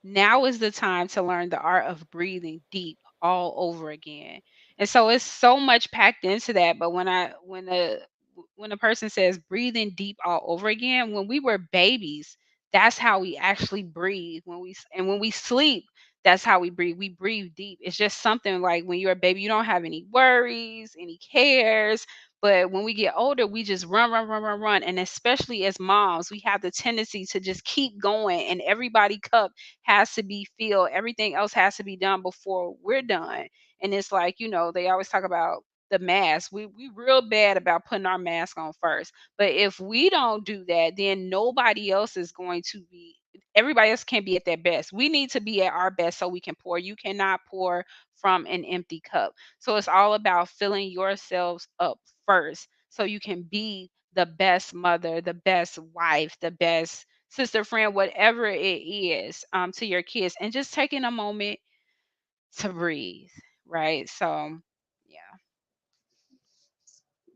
Speaker 2: now is the time to learn the art of breathing deep all over again. And so it's so much packed into that. But when a person says breathing deep all over again, when we were babies, that's how we actually breathe. And when we sleep, that's how we breathe. We breathe deep. It's just something like when you're a baby, you don't have any worries, any cares. But when we get older, we just run, run, run, run, run. And especially as moms, we have the tendency to just keep going, and everybody cup has to be filled. Everything else has to be done before we're done. And it's like, they always talk about the mask. We real bad about putting our mask on first. But if we don't do that, then nobody else is going to be, everybody else can't be at their best. We need to be at our best so we can pour. You cannot pour from an empty cup. So it's all about filling yourselves up first so you can be the best mother, the best wife, the best sister, friend, whatever it is, to your kids, and just taking a moment to breathe, right? So, yeah,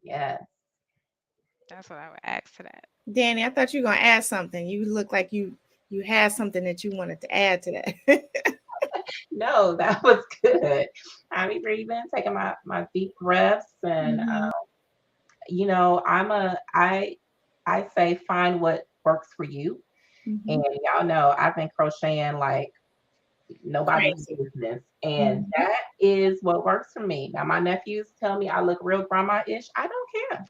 Speaker 3: Yeah.
Speaker 2: that's what I would ask to that.
Speaker 4: Danny, I thought you were gonna add something. You look like you had something that you wanted to add to that.
Speaker 3: No, that was good. I be breathing, taking my deep breaths, and
Speaker 4: Mhm.
Speaker 3: I say find what works for you. And
Speaker 4: Mhm.
Speaker 3: y'all know I've been crocheting like nobody's
Speaker 4: Crazy.
Speaker 3: business, and
Speaker 4: Mhm.
Speaker 3: that is what works for me. Now my nephews tell me I look real grandma-ish. I don't care.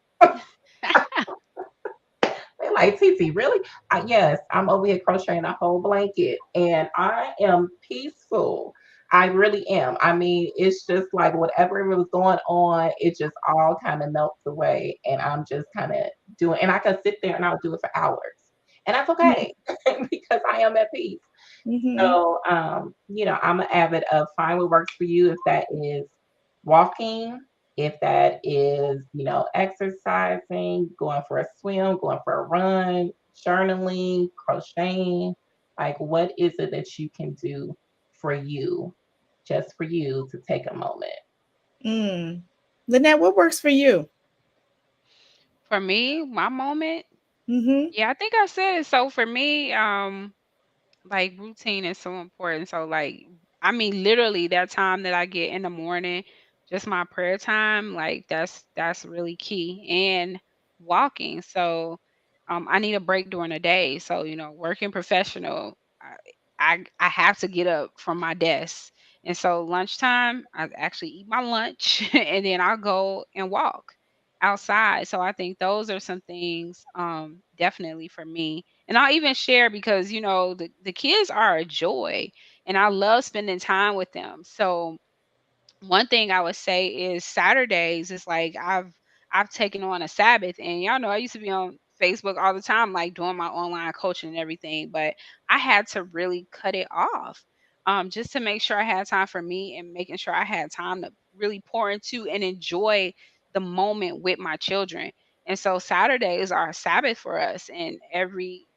Speaker 3: They're like, Titi, really? Yes, I'm over here crocheting a whole blanket and I am peaceful. I really am. I mean, it's just like whatever was going on, it just all kind of melts away. And I'm just kind of doing, and I can sit there and I'll do it for hours. And that's okay because I am at peace.
Speaker 4: Mhm.
Speaker 3: So, I'm an avid of find what works for you. If that is walking, if that is, exercising, going for a swim, going for a run, journaling, crocheting, like what is it that you can do for you, just for you to take a moment?
Speaker 4: Mm. Lynette, what works for you?
Speaker 2: For me, my moment,
Speaker 4: Mhm.
Speaker 2: yeah, I think I said it. So for me, like routine is so important. So like, I mean, literally that time that I get in the morning, just my prayer time, like that's really key. And walking. So I need a break during the day. So, working professional, I have to get up from my desk. And so lunchtime, I actually eat my lunch and then I'll go and walk outside. So I think those are some things definitely for me. And I'll even share because the kids are a joy and I love spending time with them. So one thing I would say is Saturdays is like I've taken on a Sabbath, and y'all know I used to be on Facebook all the time like doing my online coaching and everything, but I had to really cut it off. Just to make sure I had time for me and making sure I had time to really pour into and enjoy the moment with my children. And so Saturdays are a Sabbath for us, and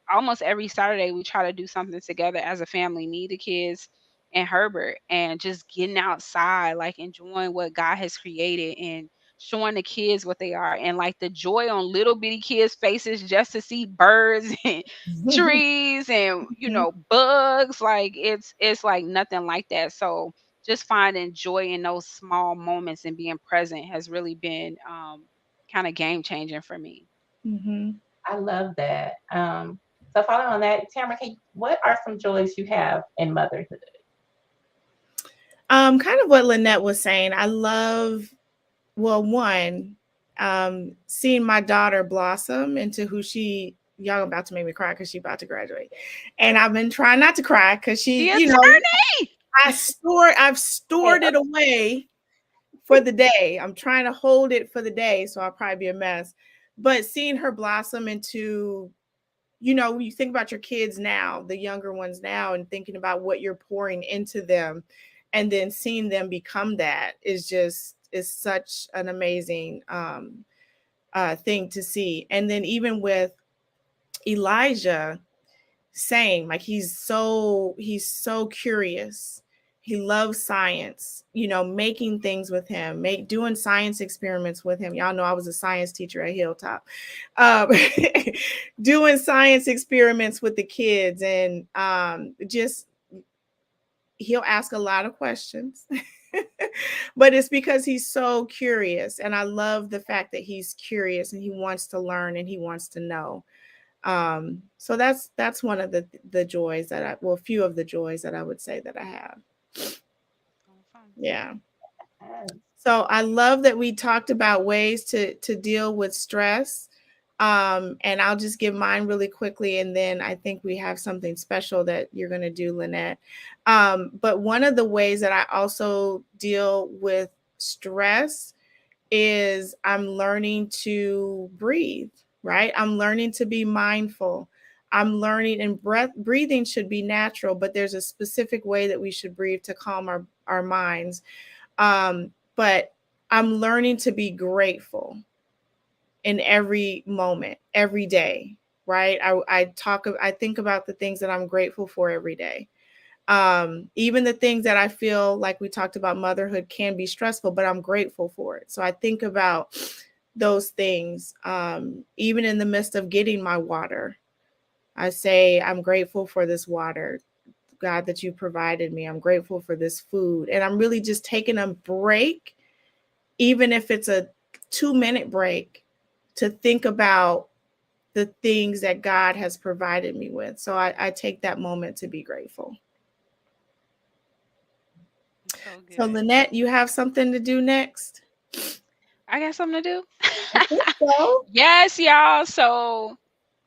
Speaker 2: almost every Saturday we try to do something together as a family, me, the kids, and Herbert, and just getting outside, like enjoying what God has created and showing the kids what they are, and like the joy on little bitty kids' faces just to see birds and trees and
Speaker 4: Mhm.
Speaker 2: bugs. Like it's like nothing like that. So just finding joy in those small moments and being present has really been kind of game changing for me.
Speaker 4: Mhm.
Speaker 3: I love that. So following on that, Tamara, what are some joys you have in motherhood?
Speaker 4: Kind of what Lynette was saying. I love, well, one, seeing my daughter blossom into who y'all about to make me cry because she about to graduate. And I've been trying not to cry because
Speaker 2: The
Speaker 4: she,
Speaker 2: attorney.
Speaker 4: I've stored it away for the day. I'm trying to hold it for the day, so I'll probably be a mess. But seeing her blossom into, you think about your kids now, the younger ones now, and thinking about what you're pouring into them, and then seeing them become that is such an amazing thing to see. And then even with Elijah, same, like he's so curious. He loves science, making things with him, doing science experiments with him. Y'all know I was a science teacher at Hilltop. um, Doing science experiments with the kids, and just he'll ask a lot of questions. But it's because he's so curious, and I love the fact that he's curious and he wants to learn and he wants to know. So that's one of the joys that a few of the joys that I would say that I have. Yeah. So I love that we talked about ways to deal with stress. And I'll just give mine really quickly, and then I think we have something special that you're going to do, Lynette. But one of the ways that I also deal with stress is I'm learning to breathe, right? I'm learning to be mindful. I'm learning, and breathing should be natural, but there's a specific way that we should breathe to calm our minds. But I'm learning to be grateful in every moment, every day, right? I think about the things that I'm grateful for every day. Even the things that I feel like we talked about motherhood can be stressful, but I'm grateful for it. So I think about those things. Even in the midst of getting my water, I say, I'm grateful for this water, God, that you provided me. I'm grateful for this food. And I'm really just taking a break, even if it's a 2-minute break, to think about the things that God has provided me with. So I take that moment to be grateful. So Lynette, you have something to do next?
Speaker 2: I got something to do.
Speaker 4: I think so.
Speaker 2: Yes, y'all. So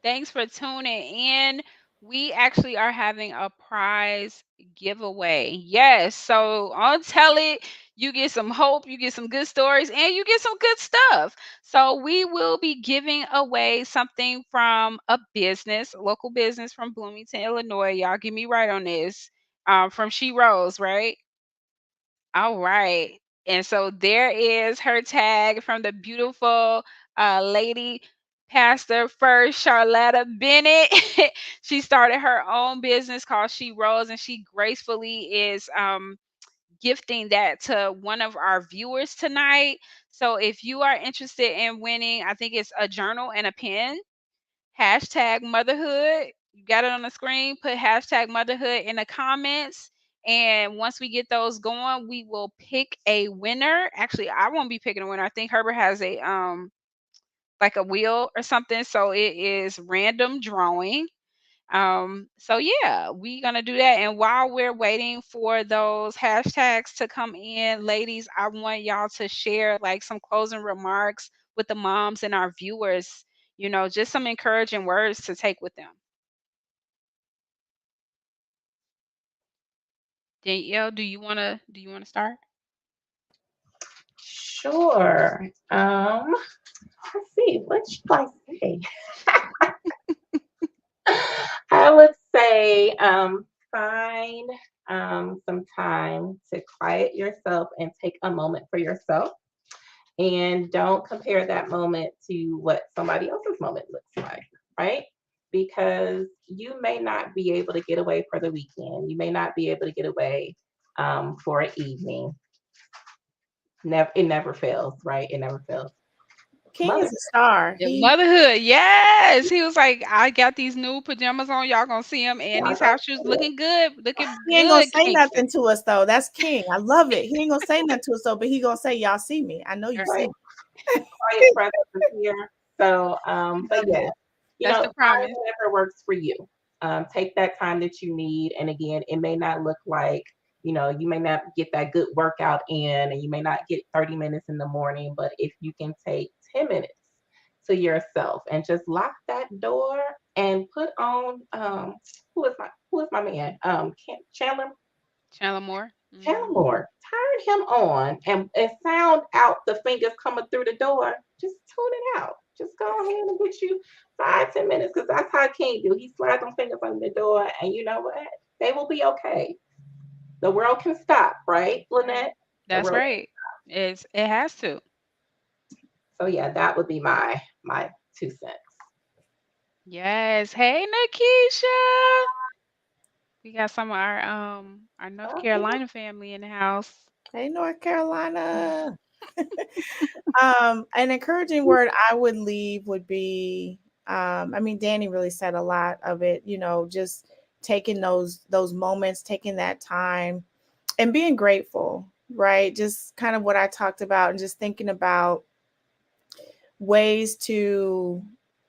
Speaker 2: thanks for tuning in. We actually are having a prize giveaway. Yes. So on Tell It, you get some hope, you get some good stories, and you get some good stuff. So we will be giving away something from a business, local business from Bloomington, Illinois. Y'all get me right on this. From She Rose, right? All right. And so there is her tag from the beautiful lady pastor first, Charlotta Bennett. She started her own business called She Rose, and she gracefully is gifting that to one of our viewers tonight. So if you are interested in winning, I think it's a journal and a pen. Hashtag motherhood. You got it on the screen. Put hashtag motherhood in the comments. And once we get those going, we will pick a winner. Actually, I won't be picking a winner. I think Herbert has a like a wheel or something. So it is random drawing. So yeah, we're gonna do that. And while we're waiting for those hashtags to come in, ladies, I want y'all to share like some closing remarks with the moms and our viewers, just some encouraging words to take with them. Danielle, do you wanna start?
Speaker 3: Sure. Let's see, what should I say? I would say find some time to quiet yourself and take a moment for yourself. And don't compare that moment to what somebody else's moment looks like, right? Because you may not be able to get away for the weekend. You may not be able to get away for an evening. It never fails, right? It never fails.
Speaker 4: King is a star.
Speaker 2: Yeah, motherhood, yes. He was like, I got these new pajamas on. Y'all gonna see him, and these house shoes looking good, looking
Speaker 4: He ain't gonna
Speaker 2: good.
Speaker 4: say nothing to us though. That's King. I love it. He ain't gonna say nothing to us though, but he gonna say, "Y'all see me. I know you see me."
Speaker 3: Quiet presence is here. So, but yeah,
Speaker 2: That's the
Speaker 3: find
Speaker 2: promise.
Speaker 3: whatever works for you. Take that time that you need, and again, it may not look like you may not get that good workout in, and you may not get 30 minutes in the morning, but if you can take 10 minutes to yourself and just lock that door and put on who is my man Chandler
Speaker 2: Moore.
Speaker 3: Chandler Moore, turn him on and sound out the fingers coming through the door. Just tune it out. Just go ahead and get you 5-10 minutes, because that's how King do. He slides them fingers under the door, and you know what? They will be okay. The world can stop, right, Lynette?
Speaker 2: That's right. It has to.
Speaker 3: So yeah, that would be my 2 cents.
Speaker 2: Yes. Hey, Nakisha. We got some of our North Carolina family in the house.
Speaker 4: Hey, North Carolina. An encouraging word I would leave would be, Danny really said a lot of it, just taking those moments, taking that time and being grateful, right? Just kind of what I talked about, and just thinking about ways to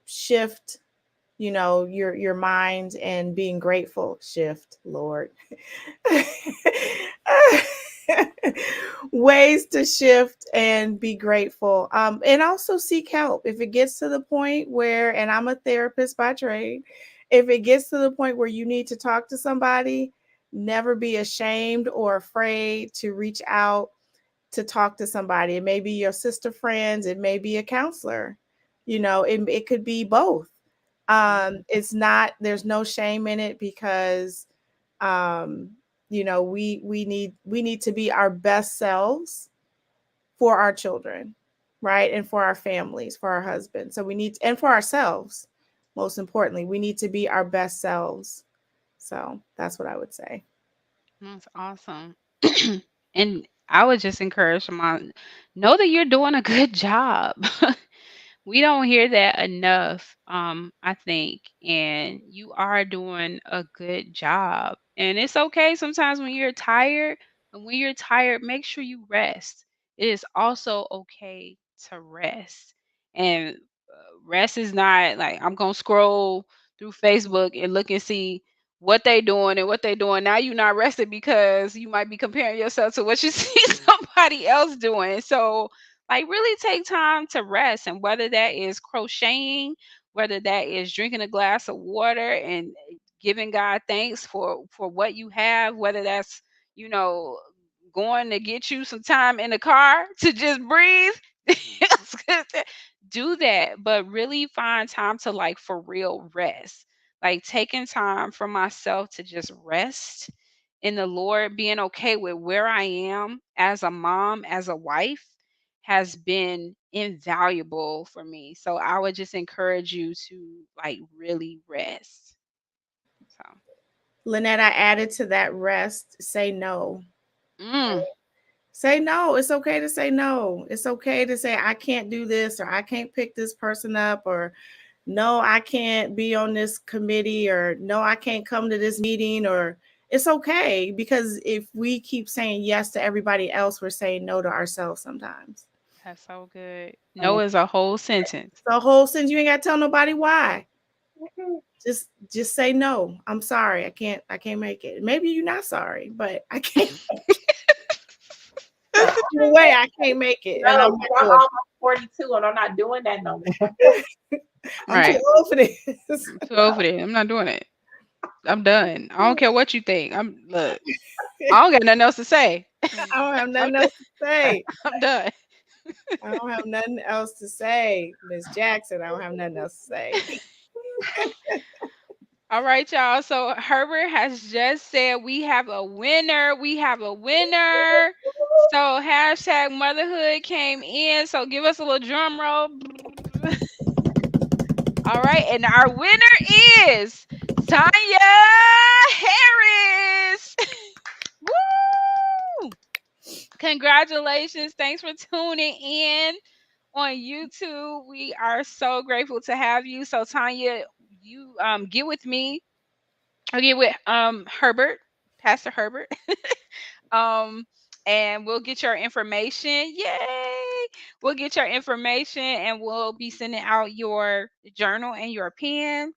Speaker 4: shift your mind and being grateful. Shift, Lord. Ways to shift and be grateful, and also seek help if it gets to the point where, and I'm a therapist by trade, if it gets to the point where you need to talk to somebody, never be ashamed or afraid to reach out to talk to somebody. It may be your sister friends, it may be a counselor, it could be both. It's not, there's no shame in it, because um we need to be our best selves for our children, right? And for our families, for our husbands. So we need, and for ourselves, most importantly, we need to be our best selves. So that's what I would say.
Speaker 2: That's awesome. And I would just encourage my know that you're doing a good job. We don't hear that enough, I think, and you are doing a good job. And it's okay sometimes when you're tired, and when you're tired, make sure you rest. It is also okay to rest. And rest is not like I'm gonna scroll through Facebook and look and see what they doing and what they doing. Now you're not rested because you might be comparing yourself to what you see somebody else doing. So like really take time to rest, and whether that is crocheting, whether that is drinking a glass of water and giving God thanks for what you have, whether that's, you know, going to get you some time in the car to just breathe. Do that, but really find time to like for real rest. Like taking time for myself to just rest in the Lord, being okay with where I am as a mom, as a wife, has been invaluable for me. So I would just encourage you to like really rest. So,
Speaker 4: Lynette, I added to that rest, say no.
Speaker 2: mm,
Speaker 4: Say no. It's okay to say no. It's okay to say, I can't do this, or I can't pick this person up, or no, I can't be on this committee, or no, I can't come to this meeting, or it's okay, because if we keep saying yes to everybody else, we're saying no to ourselves sometimes.
Speaker 2: that's so good.
Speaker 4: And
Speaker 2: No is a whole sentence.
Speaker 4: the whole sentence, you ain't got to tell nobody why. Just say no. I'm sorry. I can't make it. Maybe you're not sorry, but I can't. Either way, I can't make it. And
Speaker 3: No,
Speaker 4: I'm not
Speaker 3: I'm
Speaker 4: doing
Speaker 3: almost 42 and I'm not doing that no more.
Speaker 4: it. I'm too
Speaker 2: Right.
Speaker 4: old for this.
Speaker 2: I'm too over it. I'm not doing it. I'm done. I don't care what you think. I'm look. I don't got nothing else to say.
Speaker 4: I don't have
Speaker 2: I'm
Speaker 4: nothing
Speaker 2: done.
Speaker 4: else to say.
Speaker 2: I'm done.
Speaker 4: I don't have nothing else to say. Miss Jackson, I don't have nothing else to say.
Speaker 2: All right, y'all. So Herbert has just said we have a winner. We have a winner. So hashtag motherhood came in. So give us a little drum roll. All right, and our winner is Tanya Harris. Woo! Congratulations. Thanks for tuning in on YouTube. We are so grateful to have you. So Tanya, you get with me. I'll get with Herbert, Pastor Herbert. um and we'll get your information. Yay! We'll get your information and we'll be sending out your journal and your pen.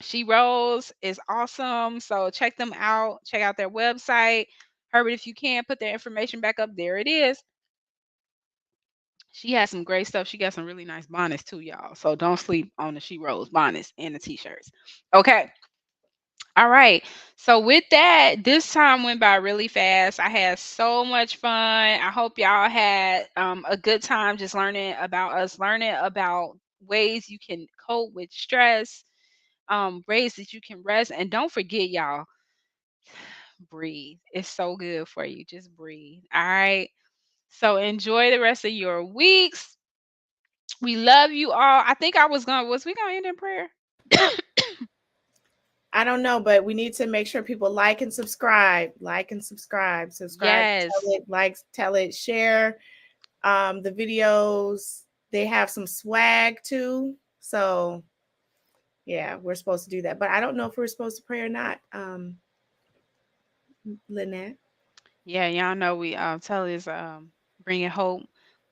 Speaker 2: She Rolls is awesome. So check them out. Check out their website. Herbert, if you can put their information back up, there it is. She has some great stuff. She got some really nice bonnets too, y'all. So don't sleep on the She Rolls bonnets and the t-shirts. Okay. All right. So with that, this time went by really fast. I had so much fun. I hope y'all had a good time just learning about us, learning about ways you can cope with stress, ways that you can rest. And don't forget, y'all, breathe. It's so good for you. Just breathe. All right. So enjoy the rest of your weeks. We love you all. I think was we gonna end in prayer?
Speaker 4: I don't know, but we need to make sure people like and subscribe. Like and subscribe. Subscribe,
Speaker 2: Yes.
Speaker 4: tell it, like, tell it, share the videos. They have some swag too. So yeah, we're supposed to do that. But I don't know if we're supposed to pray or not. Lynette.
Speaker 2: Yeah, y'all know we tell is bringing hope.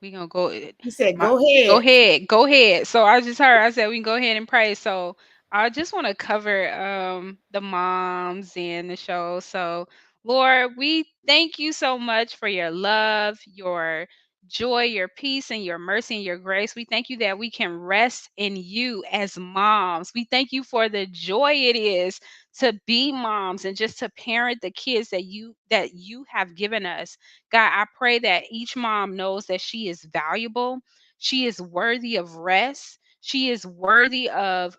Speaker 2: We gonna go
Speaker 4: He said,
Speaker 2: my
Speaker 4: go
Speaker 2: go
Speaker 4: ahead.
Speaker 2: ahead, go ahead. So I just heard I said we can go ahead and pray. So I just want to cover the moms and the show. So, Lord, we thank you so much for your love, your joy, your peace, and your mercy and your grace. We thank you that we can rest in you as moms. We thank you for the joy it is to be moms and just to parent the kids that you have given us. God, I pray that each mom knows that she is valuable. She is worthy of rest. She is worthy of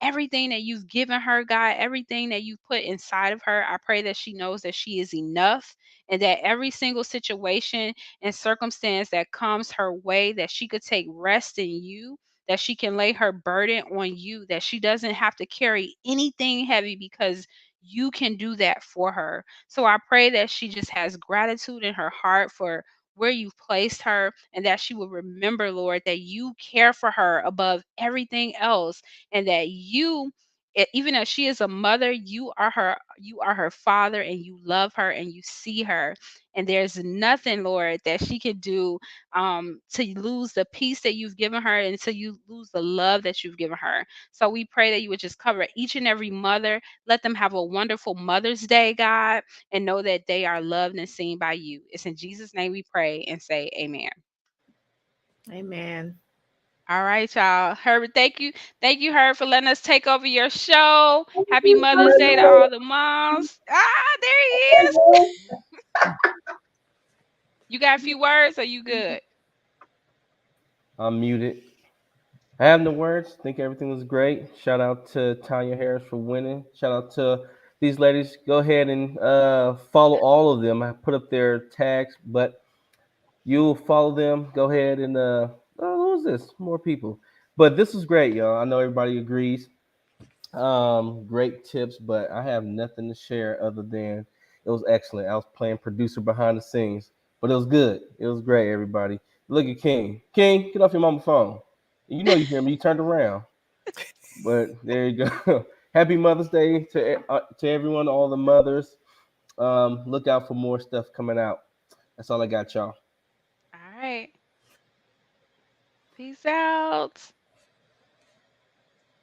Speaker 2: everything that you've given her, God, everything that you've put inside of her. I pray that she knows that she is enough and that every single situation and circumstance that comes her way, that she could take rest in you, that she can lay her burden on you, that she doesn't have to carry anything heavy because you can do that for her. So I pray that she just has gratitude in her heart for where you've placed her, and that she will remember, Lord, that you care for her above everything else, and that even as she is a mother, you are her father, and you love her and you see her, and there's nothing, Lord, that she can do to lose the peace that you've given her and to you lose the love that you've given her. So we pray that you would just cover each and every mother. Let them have a wonderful Mother's Day, God, and know that they are loved and seen by you. It's in Jesus' name we pray and say amen.
Speaker 4: Amen.
Speaker 2: All right, y'all. Herbert, thank you. Thank you, Herb, for letting us take over your show. Happy Mother's Day to all the moms. There he is. You got a few words? Or you good?
Speaker 5: I'm muted. I have no words. Think everything was great. Shout out to Tanya Harris for winning. Shout out to these ladies. Go ahead and follow all of them. I put up their tags, but you'll follow them. Go ahead and oh, who's this? More people. But this was great, y'all. I know everybody agrees. Great tips, but I have nothing to share other than it was excellent. I was playing producer behind the scenes, but it was good. It was great, everybody. Look at King. King, get off your mama phone. You know you hear me. You turned around. But there you go. Happy Mother's Day to everyone, all the mothers. Look out for more stuff coming out. That's all I got, y'all.
Speaker 2: All right. Peace out.